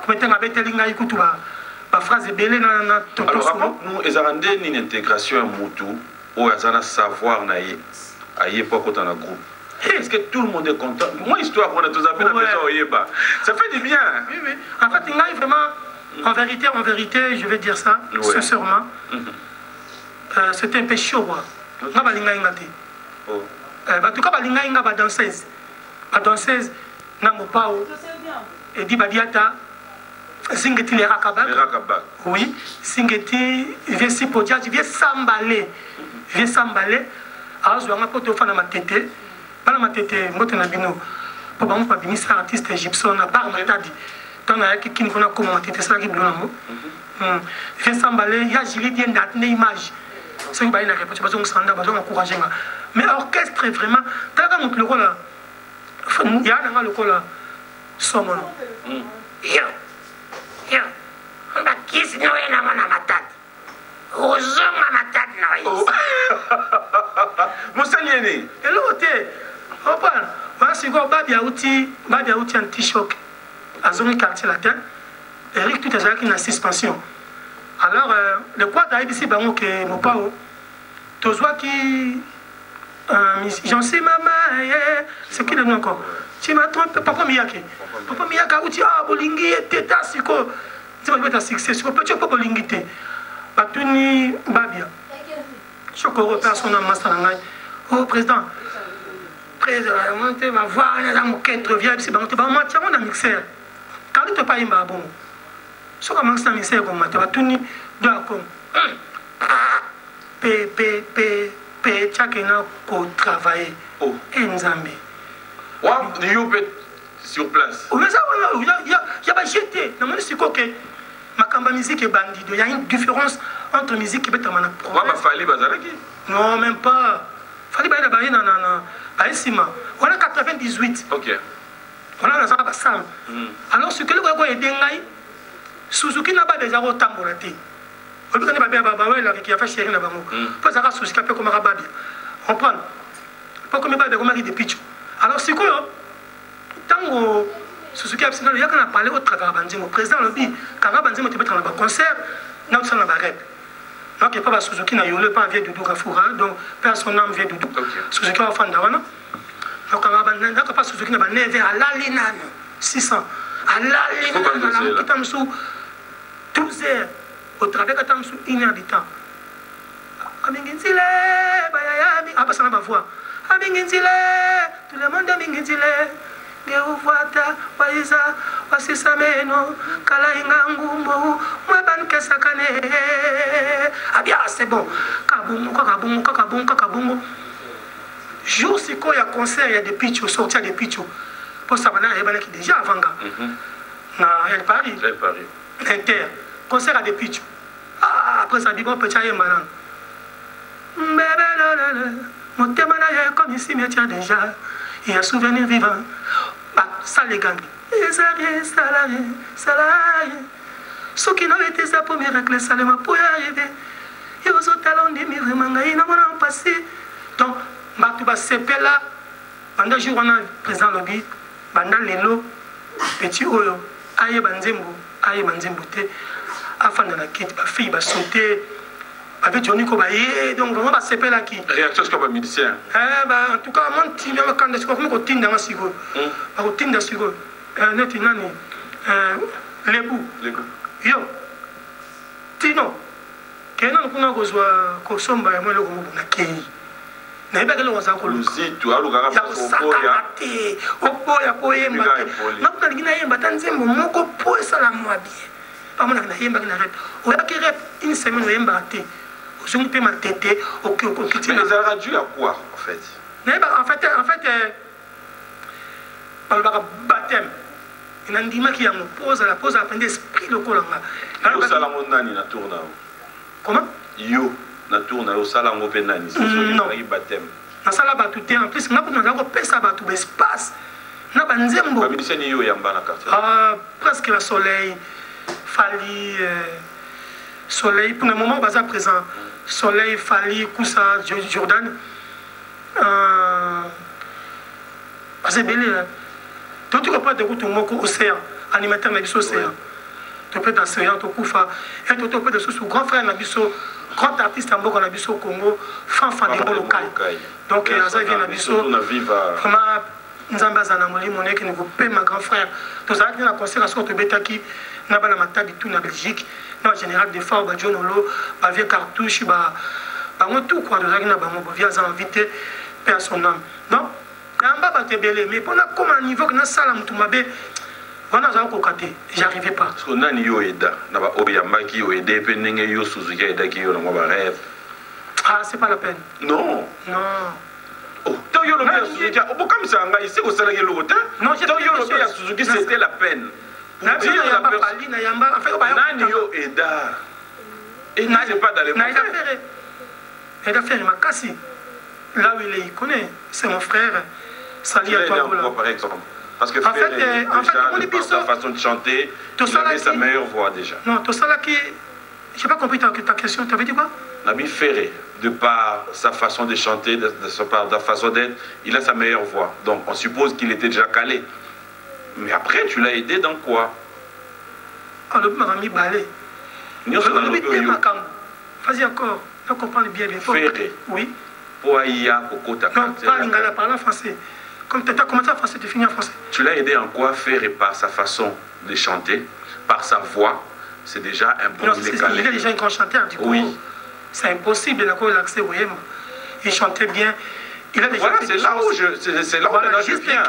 Betenge a Betelinga, écoute, ma phrase est belle dans ton alors, nous, ils ont une intégration à Moutou, où ils ont un savoir à l'époque quand on a groupe. Est-ce que tout le monde est content? Moi, histoire, on a tous appelé la maison au Yéba. Ça fait du bien. Oui, oui. En fait, il y a vraiment, en vérité, je vais dire ça, sincèrement. C'était un peu chaud. En tout cas, il y a danseuse. La danseuse, n'a pas et dit Badiata, Singeti les Rakabak. Oui, Singeti, il vient s'y podia, il vient s'emballer. Il vient s'emballer. Alors, je vais apporter au fond de ma tête. Pas ma tête, moi, tu as bino. Pour moi, je suis un artiste égyptien, à part ma tête. Tant qu'il y a qui comment tête, c'est là qui est il vient s'emballer, il y a Julie qui a une image. C'est une baille, parce que je vais encourager. Mais l'orchestre est vraiment. Tu as le rôle là. Il y a le rôle là. Somon. On va kiss Noé dans ma tête. Ozon ma tête Noé. Moussalieni. Et l'autre, voilà, c'est quoi, Babia Outi anti-choc. À zone quartier latin. Eric, tout est là qui est en suspension. Alors, le quad a ici, que mon pao. Tu vois qui. J'en sais, maman, c'est qui le nom encore? Tu m'as trompé, Papa Miyake. Papa Miyake, Outi, Bolingi, Teta, Siko. Tu vas mettre un succès, Siko, petit peu Bolingi. Batuni, Babia. Chokoro, personne n'a master. Oh, président. Président, ma voix, on a quête revient, c'est bon, on a mixeur. Quand tu pas un bon. Ce qu'on a mixeur, comme tu vas tourner, d'accord. Chacun a travaillé. Oh, Nzambe. Wow, you peut sur place. Mais ça, il y a pas jeté. Non, mais c'est quoi que ma musique est bandit. Il y a une différence entre musique et bête. Non, même pas. Fallait pas aller dans on a 98. Ok. On a la Sam. Alors, ce que le gars est dingue, Suzuki n'a pas déjà autant pour la tête. On peut pas qui a fait chérir la banque. Pas ça Suzuki comme Rababi. On prend. Pas comme il comme de pitch. Alors, c'est quoi? Tant Suzuki a il y a parlé au travers au président le dit quand Banzimo te mettre dans le concert, nous sommes dans la rep. Donc, il n'y a pas Suzuki, il n'y a pas un Doudou Gafoura, donc personne n'a un Doudou. Suzuki va faire d'avant. Donc, il n'y a pas Suzuki, il y a 9 à l'Alina, 600. À l'Alina, il y a 12 heures. Au travers, il y a 1 heure de temps. Aminginzile, Bayayami, ah, ça n'a pas voix. Aminginzile, tout le monde Aminginzile. Geuvata, Waiza, Wasisameno, Kalaingangumbo, Mabankesakane. Ah bien, c'est bon. Kabungo. Jour si il y a concert, il y a des pitchs, sortir des pitchs. Pour ça, il y a qui déjà avant. Elle Paris. Inter. Concert à des pitchs. Ah, après ça bibo petit aye manan mon thème là comme ici mais tiens déjà il y a un souvenir vivant ça les gangs salarié ceux qui n'ont été ça pour miracle ça les m'a pour y arriver et aux autres talents de mi vraiment ngai na mona passé donc batu ba sepela pendant jour on a présent lobby pendant lelo petit oyo aye banzembo te afin de la quitte ba fille ba sauter avec Johnny Kobaye donc vraiment ba sepela qui réaction ce comme médecin bah en tout cas mon team quand est-ce qu'on ko tinda ma sigo ba ko tinda sigo neti nani lebu yo tino kena kuna kozwa kosomba ya mwelo ko na kei na ibe kele waza ko luzitu aluka ka poya opoya poyemba na kuna lingina yemba tanzembo moko po sala mwabi pamona na yemba na rep o ya ki rep une semaine o yemba te o zongi pe ma tete o ki o kiti mais ça a dû à quoi en fait en fait par baptême ina ndima ki ya mo pose la prendre esprit le kolanga yo sala nani na tourna comment yo na tourna yo sala ngo pe nani c'est ça qui baptême na sala batu te en plus ngapo na ko pesa batu espace na banzembo ba ministère yo yamba na quartier presque la soleil fali soleil pour le moment baza présent soleil fali kusa Jordan c'est belé tout tu pas de route moko océan animateur na biso océan tu peux dans océan to kufa et tu peux de sous grand frère na biso grand artiste en Boka na biso Congo fan de local donc ça vient na biso vraiment nzamba za na molimo nek ni ko pe ma grand frère to ça vient na concert à sorte betaki na bana matabi tout na Belgique na général de Fao ba Jonolo ba vieux cartouche ba tout quoi de ça na ba mo via za invité personne non Kamba batebele mais pendant comme un niveau que na sala mutumabe wana za ko kate j'arrivais pas parce que nani yo eda na ba oyamba ki yo ede pe ndenge yo Suzuki eda ki yo na ba rêve c'est pas la peine non oh to yo lo bien Suzuki o boka misanga ici ko sala yelo ta non to yo lo bien Suzuki c'était la peine na dire la personne na yamba en fait nani yo eda et n'est pas dans les na il a fait ma kasi là où il connaît c'est mon frère Sali à toi par exemple parce que en fait on est sa façon de chanter il avait sa meilleure voix déjà non tout ça là qui j'ai pas compris ta question tu avais dit quoi Nabi Ferré de par sa façon de chanter de sa façon d'être il a sa meilleure voix donc on suppose qu'il était déjà calé mais après tu l'as aidé dans quoi le marami balé vas-y encore on comprend bien Ferré oui pour Aïa Kokota non pas lingala parle en français comme tu as commencé en français, tu finis en français. Tu l'as aidé en quoi faire et par sa façon de chanter, par sa voix, c'est déjà un bon il est déjà un grand chanteur, du coup, oui. C'est impossible d'avoir l'accès au Yémen. Il chantait bien. Il a déjà voilà, c'est là où je viens.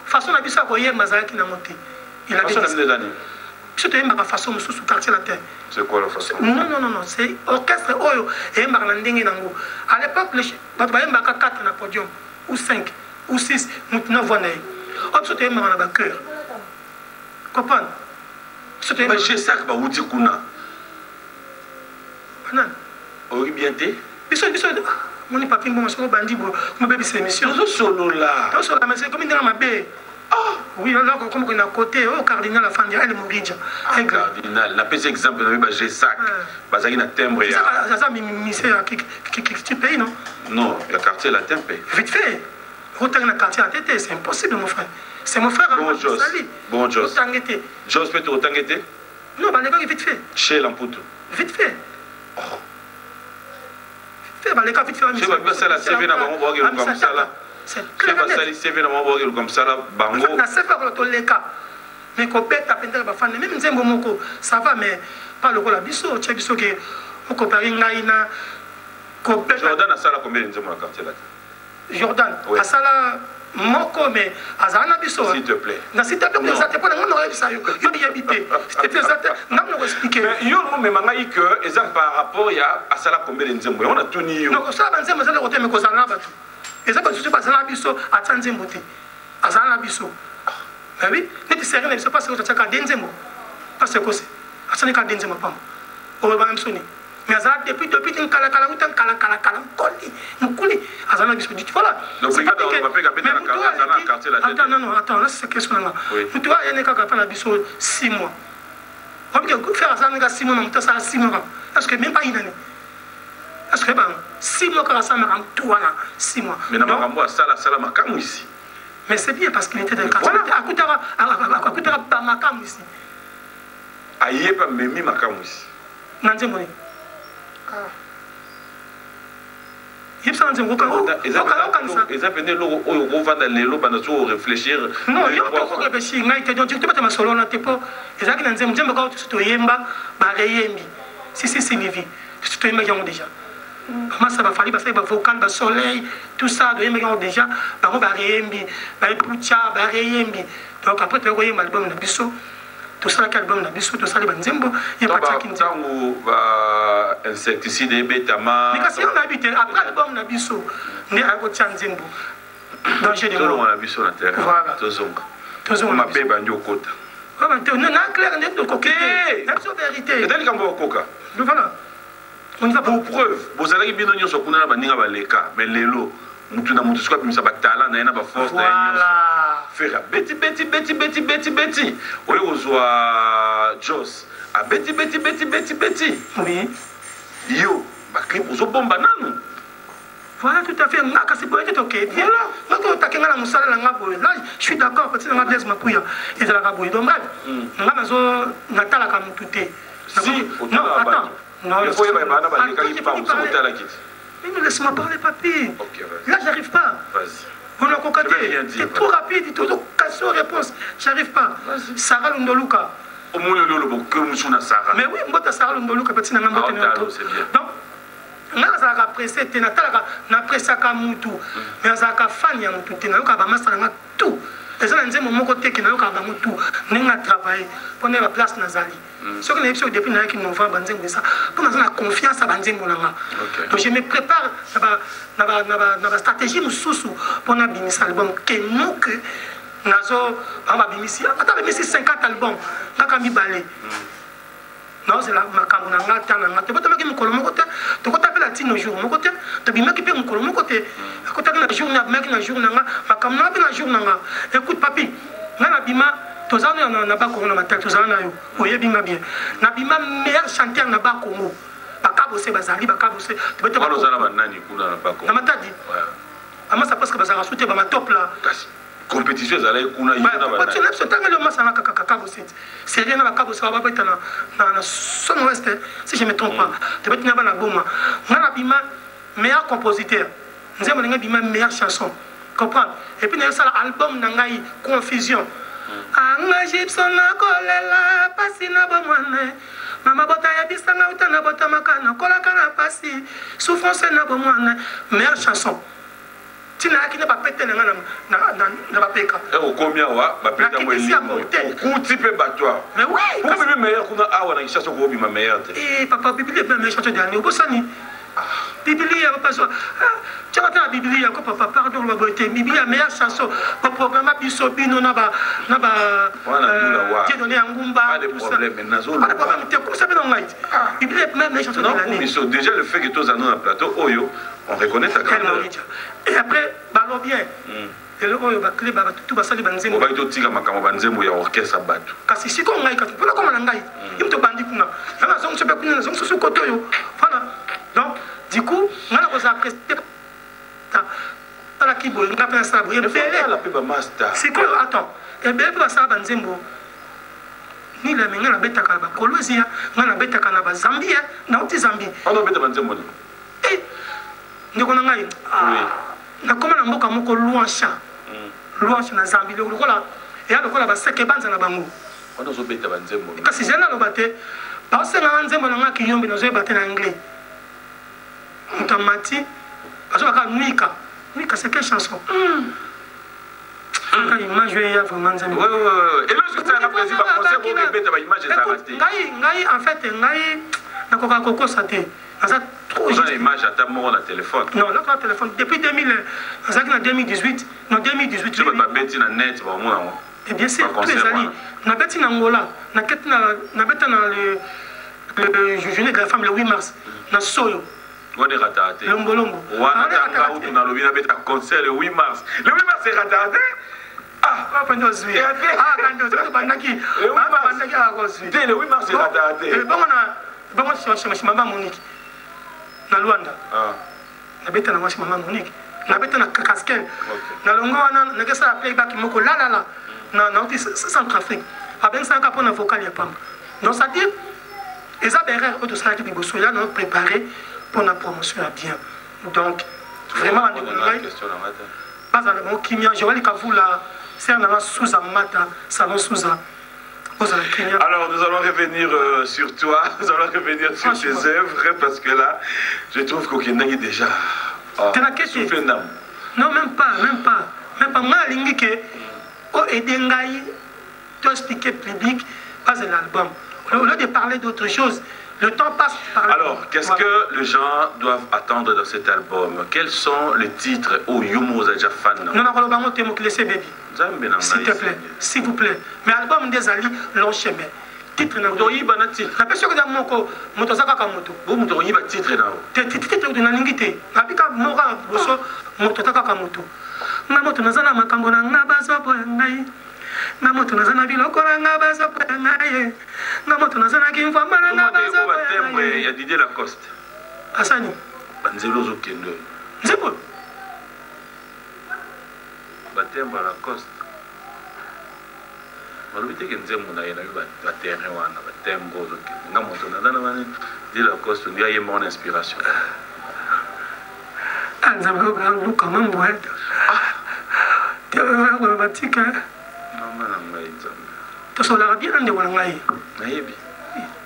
Façon la bise à Yémen, Mazara qui n'a monté. Il a des années. Je te dis ma façon sous quartier la terre. C'est quoi la façon? Non, c'est orchestre Oyo et Marlanding Nango. À l'époque, les Batbayemba 4 na podium ou 5. Ou 6, nous n'avons pas de on a un cœur. Comprends? Mais j'ai ça que vous dites qu'on a. Oui, bien t'es. Mon n'est pas fin, bon, je bandit, mon bébé, c'est émission. Nous sommes là. Nous sommes là, mais c'est comme une dame à baie. Oui, là, comme on a côté, au cardinal, la femme, elle est moride. Un cardinal, la petit exemple, j'ai ça. Parce qu'il y a un timbre. C'est ça, mais qui paye, non? Non, le quartier, la timbre. Vite fait. Retourner dans le quartier à tété, c'est impossible, mon frère. C'est mon frère. Bon, Jos. Bon, Jos. Jos peut te retanguer? Non, les gars, vite fait. Chez l'amputo. Vite fait. Vite fait, les gars, vite fait. Je vais passer la CV dans mon bois comme ça là. C'est clair. Je vais passer la CV dans mon bois comme ça là. Bango. La CV pour tous les cas. Mais quand bête à peine, même Zembo Moko, ça va, mais pas le rôle à Bisso. Tu as Bisso qui est au Copari Naina. Jordan a ça là combien de Zembo dans le quartier là? Jordan, oui. Asala moko mais azana biso. S'il te plaît. Na s'il te plaît, ça te prend on aurait ça yo y habité. C'était ça n'a pas expliqué. Mais yo me mangai que exemple par rapport ya asala combien de nzembo. On a tout ni yo. Non, ça va nzembo ça le côté mais ko zana batu. Et ça parce que pas zana biso atza nzembo te. Azana biso. Mais oui, ne te sérieux ne sais pas ce que tu as ka nzembo. Parce que c'est asana ka nzembo pas. O ba msoni. mais ça depuis une kala koli mukuli azana biso dit voilà donc c'est quand on va payer dans quartier la tête. Attends là c'est question là tu vois il y a ka fa na biso 6 mois on peut faire ça nga 6 mois mais ça 6 mois parce que même pas une année parce que 6 mois quand ça me rend tout là 6 mois mais na makambo ça la makamu ici mais c'est bien parce qu'il était dans le quartier à Koutara pas makamu ici aïe pas memi makamu ici nanze moni yipsa nanze ngoka eza pene loko oyo kovanda lelo bana so réfléchir non yo ko réfléchir ngai te donc tu peux te masolo na te po ezaki nanze mjemba ka to yemba ba reyembi si vivi to yemba yango déjà comment ça va falloir parce que ba vocal ba soleil tout ça de yemba yango déjà ba ko ba reyembi ba pucha ba reyembi donc après tu yemba album na biso tout ça album na biso tout ça les banzembo il pas tchaki ntango ba insecticide betama mais kasi on habite après album na biso ne a ko tchanzembo danger de mort na biso na terrain tozonga ma beba ndio kota non na clair ne to koké c'est vérité et dali kambo koka voilà on va pour preuve bozalaki bino nyonso kuna na baninga baleka mais lelo mutu na mutu sikoa pimisa batala na ye na baforce na ye nyonso fera beti oyo kozwa jos abeti oui yo baclip ozobomba nanu voilà tout à fait nga kasi boye te ok voilà nga ko takenga na musala na nga boye là je suis d'accord parce que nga Blaise Makuya ezalaka boye donc bref nga nazo natalaka mutu te non attends non il faut y avoir bana baleka ki pa musala kiti mais laisse-moi parler papi là j'arrive pas vas-y on a cocaté c'est trop rapide tout question réponse j'arrive pas Sarah Londoluka au moins le lobo que musuna Sarah mais oui mbota Sarah Londoluka petit na ngamba donc nga za ka pressé te na talaka na pressa ka mutu mais za ka fan ya mutu te na yoka ba masala nga tout ezala nzembo moko te ke na yoka ba mutu ninga travailler pour na place na zali ce que l'émission depuis novembre banzembo ça pour na confiance à banzembo nanga donc je me prépare na stratégie mususu pour na bimisa album ke moke nazo ba bimisi ata bimisi 50 albums ngaka mi balé non c'est la makambo nanga tana ngate boto maki mukolo moko te to ko tapela tino jour moko te to bimaki pe mukolo moko te ko tapela jour na maki na jour nanga makambo na pe na jour nanga écoute papi na bima tozana na ba Congo na matel tozana yo oyebinga bien na bima meilleur chanteur na ba Congo bakabose bazali bakabose to beto ba lozana ba nani kuna na ba Congo na matadi ama ça parce que bazara souté ba top là compétition ezalaki kuna yona ba nani tu tanga le masana kakabose c'est rien na bakabose ba beta na son ouest si je me trompe pas to beto na ba na boma na bima meilleur compositeur nzembo nga bima meilleure chanson comprendre et puis na ça album na ngai confusion anga Gibson na kolela pasi na bomwane mama bota ya bisanga utana bota makana kolaka na pasi souffrance na bomwane meilleure chanson tina akine ba pete na na ba peka o combien wa ba pete mo ku type batwa mais oui pour bibi meilleur kuna awa na chanson ko bi ma meilleure papa bibi le meilleure chanson de l'année obosani Biblia va pas ça. Tu vas la Biblia ko papa pardon la beauté Biblia meilleure chanson pour programme biso bino na ba donné ngumba pas de problème mais nazo pas de problème te ko ça bien ngai Biblia meilleure chanson de l'année biso déjà le fait que tous en un plateau oyo on reconnaît ta grandeur et après balo bien et le oyo ba clé ba tout ba sali banzembo ba to tika makambo banzembo ya orchestre batu kasi siko ngai ka pona ko na ngai imto bandi kuna na zongo sepe kuna zongo susu koto yo voilà donc du coup on a posé après la kibo on a pensé à briller la peba master c'est quoi attends et bien pour ça banzembo ni la menga na beta ka ba kolozia na beta ka na ba zambia na uti zambie on a beta banzembo eh ndiko na ngai na koma na mboka moko Luansha na zambie lokola ya lokola ba seke banza na bango on a zo beta banzembo kasi jana lo bate ba senga nzembo na ngaki yombi na zo bate na anglais Mutamati, parce que Nika, c'est quelle chanson? Quand l'image est vraiment et lorsque tu as apprécié ma concert, on répète ma image est en fait, na Coca-Cola, ça t'est. Ça trop juste. L'image à ta mort, on a téléphone. Non, là, on a téléphone. Depuis 2000, ça en 2018. Non, 2018. Tu vas pas bêter dans net, bah, moi. Et bien sûr, tous les alliés. On a bêté dans Angola, on a bêté dans le. le journée de la femme le 8 mars na Soyo. On est raté. Lombolombo. On a le concert le 8 mars. Le 8 mars c'est raté. Ah, quand on dit le 8 mars c'est raté. Bon, c'est maman Monique. Na Luanda. Na beta na washi maman Monique. Na beta na Kaskel. Na longo na kesa playback moko la. Na Centrafrique. Avec ça pour na vocal ya pamba. Donc ça dit les aberreurs de ça qui biboso là nous préparé pour la promotion à bien. Donc vraiment pas à mon kimia je vais kavula c'est un sous amata salon sous alors nous allons revenir sur toi, nous allons revenir sur tes œuvres parce que là je trouve qu'aucun est déjà soufflé d'âme. Non même pas moi lingi que o edengai to expliquer public pas l'album. Au lieu de parler d'autre chose, le temps passe par... Alors, qu'est-ce que les gens doivent attendre dans cet album? Quels sont les titres au Yumo Zajafan? Non, baby. S'il te plaît, s'il vous plaît. Mais l'album des Ali, long chemin. Titre na doyi bana titre. La personne que moko moto zakaka moto. Bo moto yi ba titre na. Titre de na lingité. Na bika mora boso moto zakaka moto. Na moto nazana makambo na ngabazo po ngai. Na moto nazana biloko na ngabazo po ngai. Na moto nazana kimfamba na ngabazo po ngai. Ya Didier Lacoste. Asani. Banzelo zo kendo. Nzepo. Batemba Lacoste. Malobite ke nzembo na yena ba terrain wana ba tembo zo kendo. Na moto nazana bani Didier Lacoste ndia ye mon inspiration. Anzambo ba luka mambo heta. Tu vas batika. Tu sois là bien de Wangai.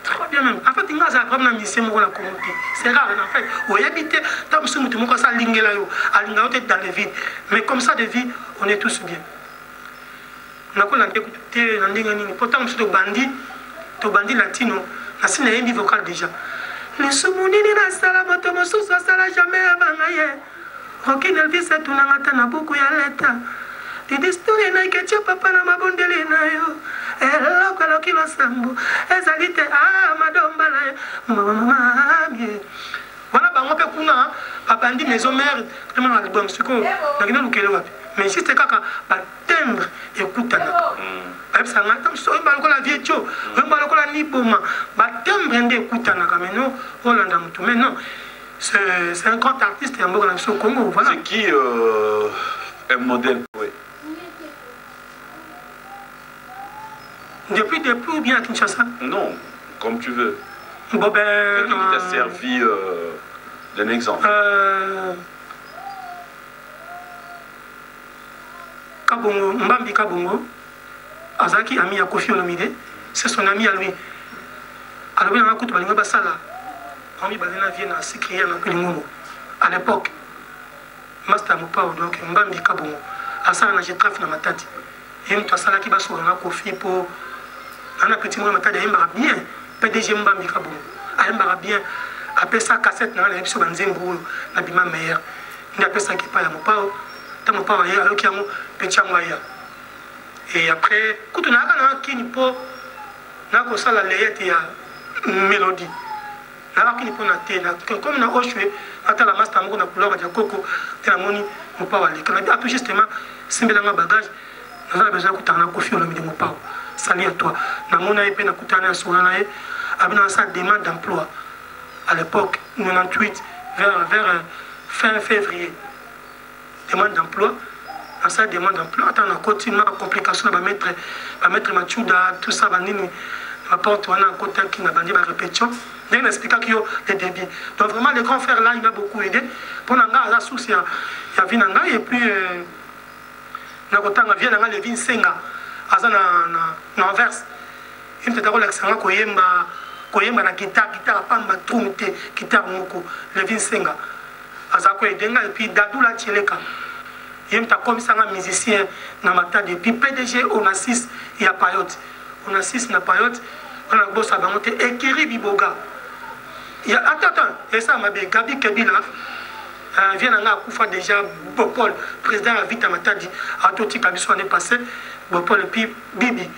Trop bien même. En fait, il y a un mission pour la communauté. C'est rare en fait. Où habiter, tant que nous sommes ça lingela yo, alinga dans les villes. Mais comme ça de vie, on est tous bien. On a quoi l'écouter dans les lignes. Pourtant, nous sommes bandits latino. La scène est une vocale déjà. Les soumounini na sala moto mosu so sala jamais abangaye. Aucun elvis c'est tout n'angata na beaucoup ya leta. Didisturi na iketia papa na mabondeli na yo. Eloko loki lo sambu. Ezalite madomba la yo. Mama mie. Wana bango pe kuna babandi maison mère tellement album siko na kina lukele wapi. Mais si c'est kaka ba timbre écoute na. Ça ngata so imba lokola viecho. Imba lokola niboma. Ba timbre ndé écoute na kameno Hollanda mutu. Mais non. C'est un grand artiste et un bon au Congo, voilà. C'est qui un modèle pour eux? Depuis ou bien à Kinshasa? Non, comme tu veux. Bon ben... Quelqu'un qui t'a servi d'un exemple. Kabongo, Mbambi Kabongo, Azaki, ami à Kofi Olomide, c'est son ami à lui. Alors il y a un coup de balingo basala. Ami Balena vient à s'écrire dans Kulingomo. À l'époque, Master Mopao, donc Mbambi Kabongo, à ça, j'ai trafiqué dans ma tête. Et je suis allé à la Kofi pour. On a petit moment, je suis bien. PDG Mbambi Kabongo. Je suis bien. Après ça, cassette, je suis allé à Nzembo, je suis meilleur. Je suis allé à Mopao. Je suis allé à Petit Moya. Et après, quand on a un Kinipo, on a fait la layette et la mélodie. Comme on a reçu la master na couleur de coco, la moni, on peut aller. Quand on a tout justement, c'est un bagage, on a besoin de faire un coffee au milieu de mon pao. Salut à toi. On a été à Souranae, avec sa demande d'emploi. À l'époque, 98, vers fin février. Demande d'emploi. À sa demande d'emploi, on a continué la complication, on va mettre Machuda, tout ça, on porte on a un côté qui n'a pas dit la répétition. Il explique qu'il y a des débits. Donc vraiment, les grands frères là, il m'a beaucoup aidé. Pour Nanga, la source, il y a Vinanga, et puis, Nakotanga, vient Nanga, le Vin Senga, à Anvers. Il me dit d'abord l'accent, Koyemba, la guitare, pamba, troumite, guitare, moko, le Vin Senga. Azako et Denga, et puis Dadou la Tcheleka. Il me dit comme ça, un musicien, Namata, et puis PDG, on a 6, il y a Payotte. On a 6 na Payotte, on a bossé à Bangote, et Kiri Biboga. Attends, et ça m'a dit Gabi Kebila, vient à Koufa déjà, Bopol, président à Vita Matadi, à tout type de l'année passée, Bopol et puis Bibi.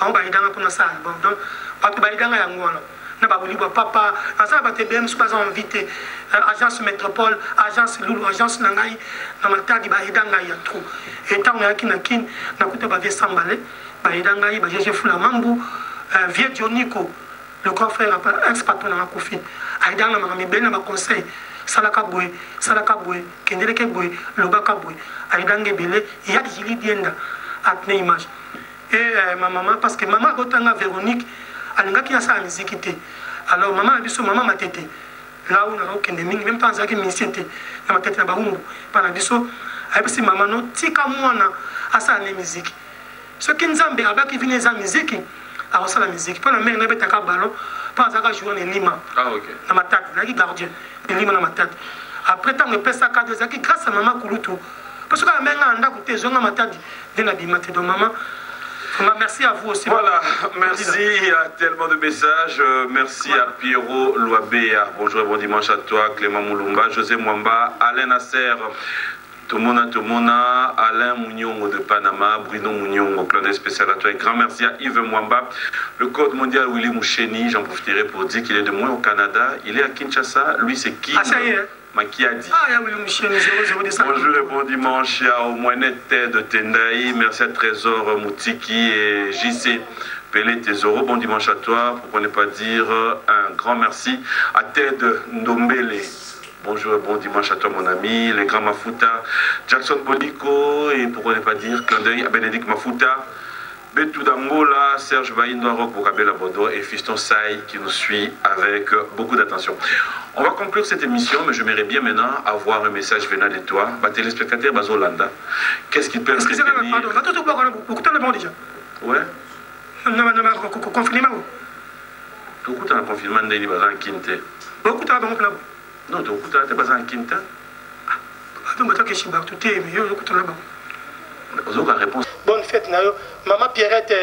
On va y aller pour notre album. Donc, parce que Baïdanga Yangouana, na ba wili ba papa asa ba te bien so pas invité agence métropole agence Lulu agence nangai na matadi ba idanga ya trop et tant na kin na kuta ba vie sambale ba idanga ba jeje fula mambu vieux Dionico le grand frère ex-patron na Kofi aidanga na mibena ba conseil salaka boy kendeleke boy lobaka boy aidanga belé ya Jili Dienda atne image et ma maman parce que maman gotanga Véronique alingaki ya sa musique té alors maman biso maman matete là où na okende mingi même temps zaki ministère na matete na baumbu pana biso ayebisi maman no tika mwana asa na musique ce qui nzambe abaki vine za musique a la musique pendant mère na betaka ballon pas zaka jouer na lima na matete na ki gardien de lima na matete après tant que pesa ka zaki grâce à maman kulutu parce que la mère anda côté zonga matete de na bimate donc maman. Merci à vous aussi. Voilà, merci, il y a tellement de messages. Merci à Pierrot Loabea. Bonjour et bon dimanche à toi, Clément Moulumba, José Mwamba, Alain Nasser, Tomona, Alain Mounion de Panama, Bruno Mounion, plein de spécial à toi. Et grand merci à Yves Mwamba, le code mondial Willy Moucheni. J'en profiterai pour dire qu'il est de moi au Canada. Il est à Kinshasa. Lui, c'est qui? Makiadi. Bonjour et bon dimanche à Omoinette de Tendai. Merci à Trésor Moutiki et JC Pelé Tesoro. Bon dimanche à toi. Pour ne pas dire un grand merci à Ted Ndombele. Bonjour et bon dimanche à toi mon ami. Les grands Mafuta. Jackson Bonico. Et pour ne pas dire clin d'œil à Bénédicte Mafuta. Betou d'Angola, Serge Baïndo, Rock Bokabela Bodo et Fiston Saï qui nous suit avec beaucoup d'attention. On va conclure cette émission, mais je m'aimerais bien maintenant avoir un message venant de toi. Bah, téléspectateur Bazolanda, qu'est-ce qui peut être déjà. Ouais. Confinement. Tu écoutes un confinement de Bazan Kinte. Beaucoup de temps. Non, tu écoutes un Bazan Kinte. Bonne fête, Nayo. Maman Pierrette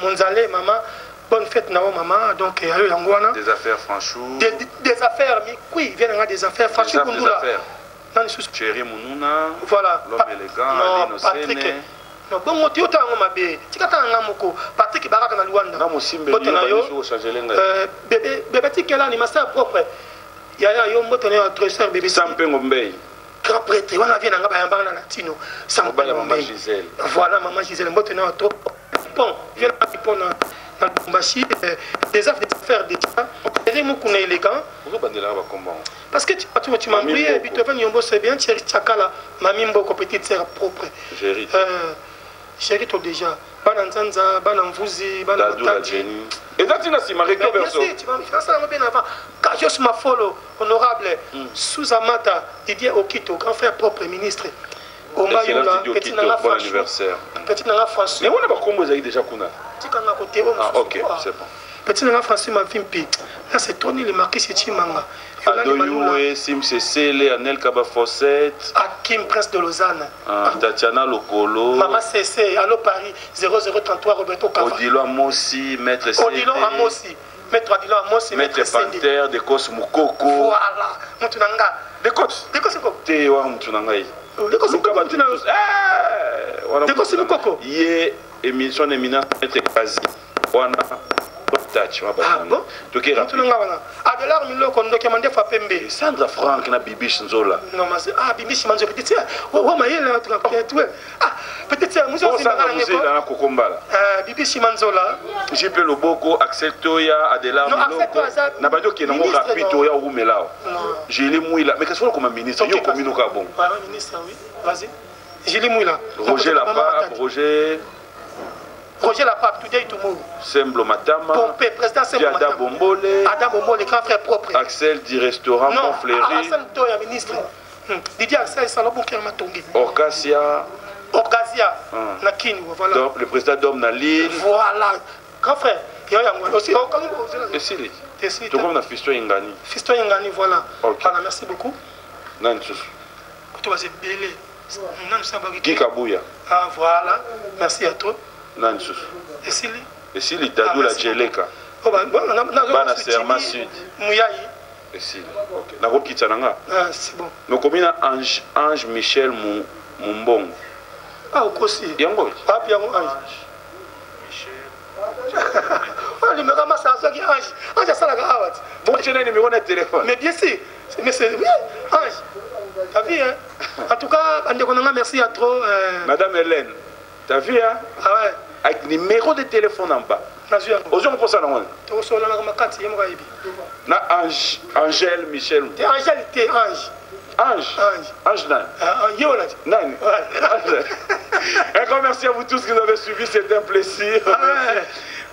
Monzale, maman. Bonne fête, Nayo, maman. Donc, des affaires, franchement. Des affaires, mais oui, il vient des affaires, franchement. Des affaires. Chéri Mounouna. Voilà. L'homme élégant, Patrick. Non, bon, tu as Patrick Baraka na Luanda. Bébé Tikela, ni master propre. Yaya Yombo, tu es trésor bébé. Sampengombe. Grand prêtre, on a vu un latino. Maman Gisèle. Voilà, maman Gisèle. Bon, viens dans le Bombashi. Des affaires déjà. Les mots qu'on est élégant. Parce que tu m'as embrouillé. Beethoven Yombo, c'est bien. Thierry Tchakala, Mamie Mboko, petite sœur propre. Chérie, toi déjà. Bananzanza, Bananvuzi, Bananvuzi. Et là, tu n'as pas marqué merci, tu vas me faire ça bien avant. Kajos Mafolo, honorable, Sous-Amata, Didier Okito, grand frère propre ministre. Omayola, petit Nanga anniversaire. Petit Nanga François. Mais on a pas composé déjà Kuna. Ah, ok, c'est bon. Petit Nanga François m'a filmé. Là, c'est Tony le marquis Sichimanga. Adoyoué, Sim Cécile, Anel Kaba Fossette. Hakim Prince de Lausanne. Tatiana Lokolo. Maman CC, Allo Paris, 0033 Roberto Cava. Odilo Amossi, Maître Cédé. Odilo Amossi, Maître Odilo Amossi, Maître Panther, de Kos Moukoko. Voilà, Moutunanga. De Kos. De Kos Moukoko. Tewa Moutunanga. De Kos Moukoko. De Kos Moukoko. Yé, émission éminente, Maître Kazi. Wana. Ah bon? Adelar Milo Kondo qui a demandé à Pembe. Sandra Franck na Bibiche Nzola. Non, mais Bibiche Manzo, peut-être. Oh, mais il a peut-être. Nous sommes dans Kokombala. Bibiche Manzola. J'ai pu le beaucoup accepter Adelar Milo. Na badio qui est dans mon rapito ya Oumelao. J'ai les mouilla. Mais qu'est-ce que comme ministre? Yo comme nous bon. Ministre, oui. Vas-y. J'ai les mouilla. Roger Lapa, Roger Lapape, today tomorrow. Semblo Matama. Pompé, président Semblo Matama. Ada Bombole. Ada Bombole, grand frère propre. Axel du restaurant Montfleury. Non, Alassane Toya, ministre. Didier Axel Salobon Kermatongi. Orcasia. Orcasia. Nakini, voilà. Donc, le président d'Homme Nalil. Voilà. Grand frère. Aussi, et Sili. Tu comme la Fiston Ingani. Fiston Ingani, voilà. Voilà, merci beaucoup. Nansus. Tu vas se belé. Guy Kabouya. Ah, voilà. Merci à toi. Nansus. Et Sili. Et Sili, Dadou la Djeleka. Oh, bah, Bana Serma Sud. Mouyaï. Et Sili. Ok. Nako Kitsananga. Ah, c'est bon. Mais combien Ange Michel Mumbong. Ah, au Kossi. Yango. Ah, bien, Ange. Oh, il me ramasse à ça qui Ange. Ange ça la gravate. Bon, tu as un numéro de téléphone. Mais bien sûr. Mais c'est oui, Ange. T'as vu, hein? En tout cas, merci à trop. Madame Hélène, t'as vu, hein? Ah ouais. Avec numéro de téléphone en bas. Aujourd'hui, on pense à l'envoi. Ange, Angèle, Michel. Angèle, t'es Ange. Ange. Ange Nan. Nan. Un grand merci à vous tous qui nous avez suivis, c'était un plaisir.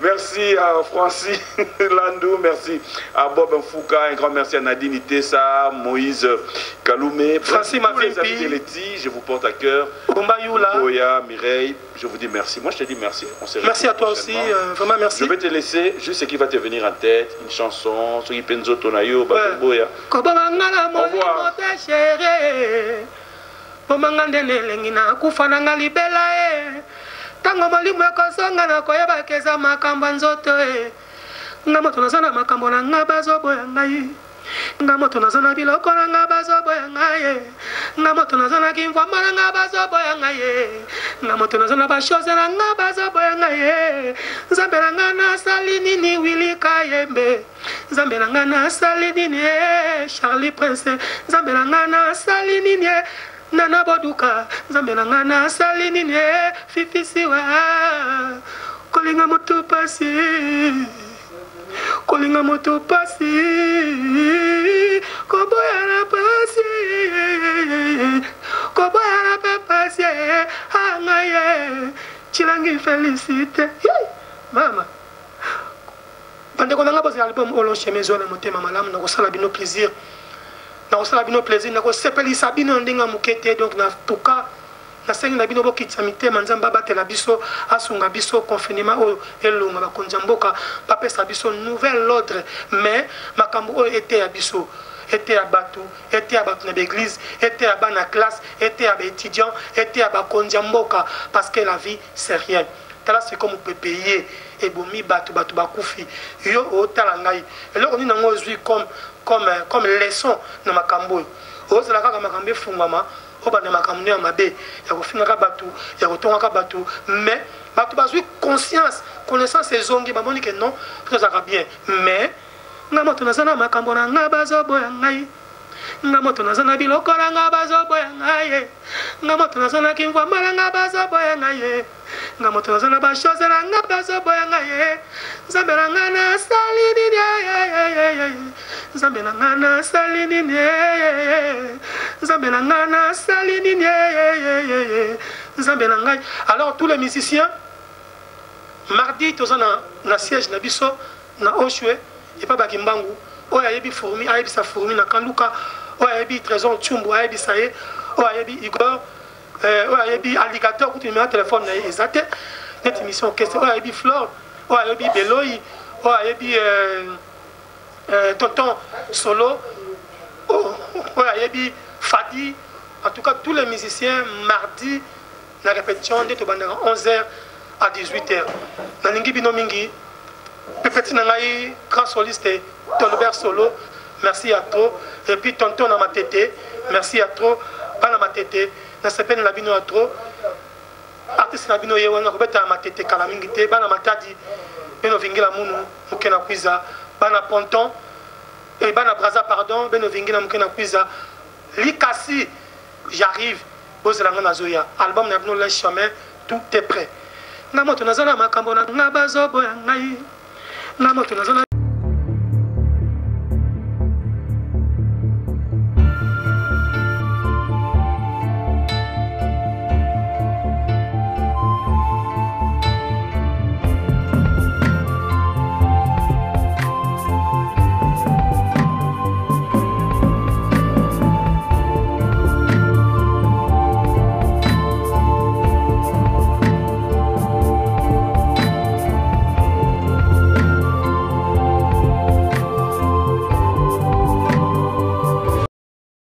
Merci à Francis Landou, merci à Bob Mfouka, un grand merci à Nadine Itessa, Moïse Kaloumé, Francis Mafileti, je vous porte à cœur. Boya, Mireille, je vous dis merci. Moi je te dis merci. Merci à toi aussi, vraiment merci. Je vais te laisser juste ce qui va te venir en tête, une chanson, ce qui penzo tonayo, Boya. Au revoir. Tango molimu ekosonga na koyeba keza makambo nzoto nga moto naza na makambo na nga bazoboya ngai nga moto naza na biloko na nga bazoboya ngai nga moto naza na kimvwamba na nga bazoboya ngai nga moto naza na bashose na nga bazoboya ngai nzambe na nga nasali nini Willy Kayembe nzambe na nga nasali nini Charlie Prince nzambe na nga nasali nini Nana Boduka, Zambela Nana Salinine, Fifisiwa, Kolinga Moto Pasi, Kolinga Moto Pasi, Koboyana Pasi, Koboyana Pasi, Hangaye, Chilangi Felicite, Mama. Bande Konanga Basi album Olo Chemezo na Motema Malam, na Kosala Bino Plaisir. Dans cela bino plaisir na ko sepeli sabino ndinga mukete donc na tuka na sengi na bino bokitsamite manzamba batela biso asunga biso confinement o elunga bakonjamboka papesa biso nouvel ordre mais makambo o était ya biso était à batu était à batu na l'église était à bana classe était à étudiant était à bakonjamboka parce que la vie c'est rien tala c'est comme on peut payer et bomi batu bakufi yo o tala ngai et là on dit nango zui comme leçon na makambo ozala kaka makambo efungwama obanda makambo ya mabe ya kofingaka batu ya kotongaka batu mais batu bazwi conscience connaissance ezongi bamoni ke non tozalaka bien mais nga moto naza na makambo na nga bazoboya ngai nga moto naza na biloko na nga bazoboya ngai nga moto naza na kimvwamba na nga bazoboya ngai nga moto naza na bashose na nga bazoboya ngai nzambe na nga nasali nini nzambe na nga nasali nini nzambe na nga nasali nini nzambe na ngai. Alors tous les musiciens mardi toza na siège na biso na Oshwe et pas bakimbangu oyo ayebi fourmi ayebisa fourmi na kanduka oyo ayebi trésor tchumbu ayebisa ye oyo ayebi Igor oyo ayebi alligateur kutu numéro téléphone na ye eza te neti mission orchestre oyo ayebi Flore oyo ayebi Beloyi oyo ayebi tonton Solo oyo ayebi Fadi. En tout cas tous les musiciens mardi na répétition nde tobandaka 11h à 18h nalingi bino mingi pepeti na ngai grand soliste Tolbert Solo, merci à trop. Et puis tonton na matete, merci à trop. Bana matete, na sepene la bino à trop. Artiste na bino yewa na kobeta matete kala mingite, bana matadi, beno vingila munu, mukena kwiza, bana ponton, et bana braza pardon, beno vingila mukena kwiza. Likasi, j'arrive, bozela na zoya. Album na bino le chemin, tout est prêt. Na moto na zona makambo na ngabazo boya ngai. Na moto na zona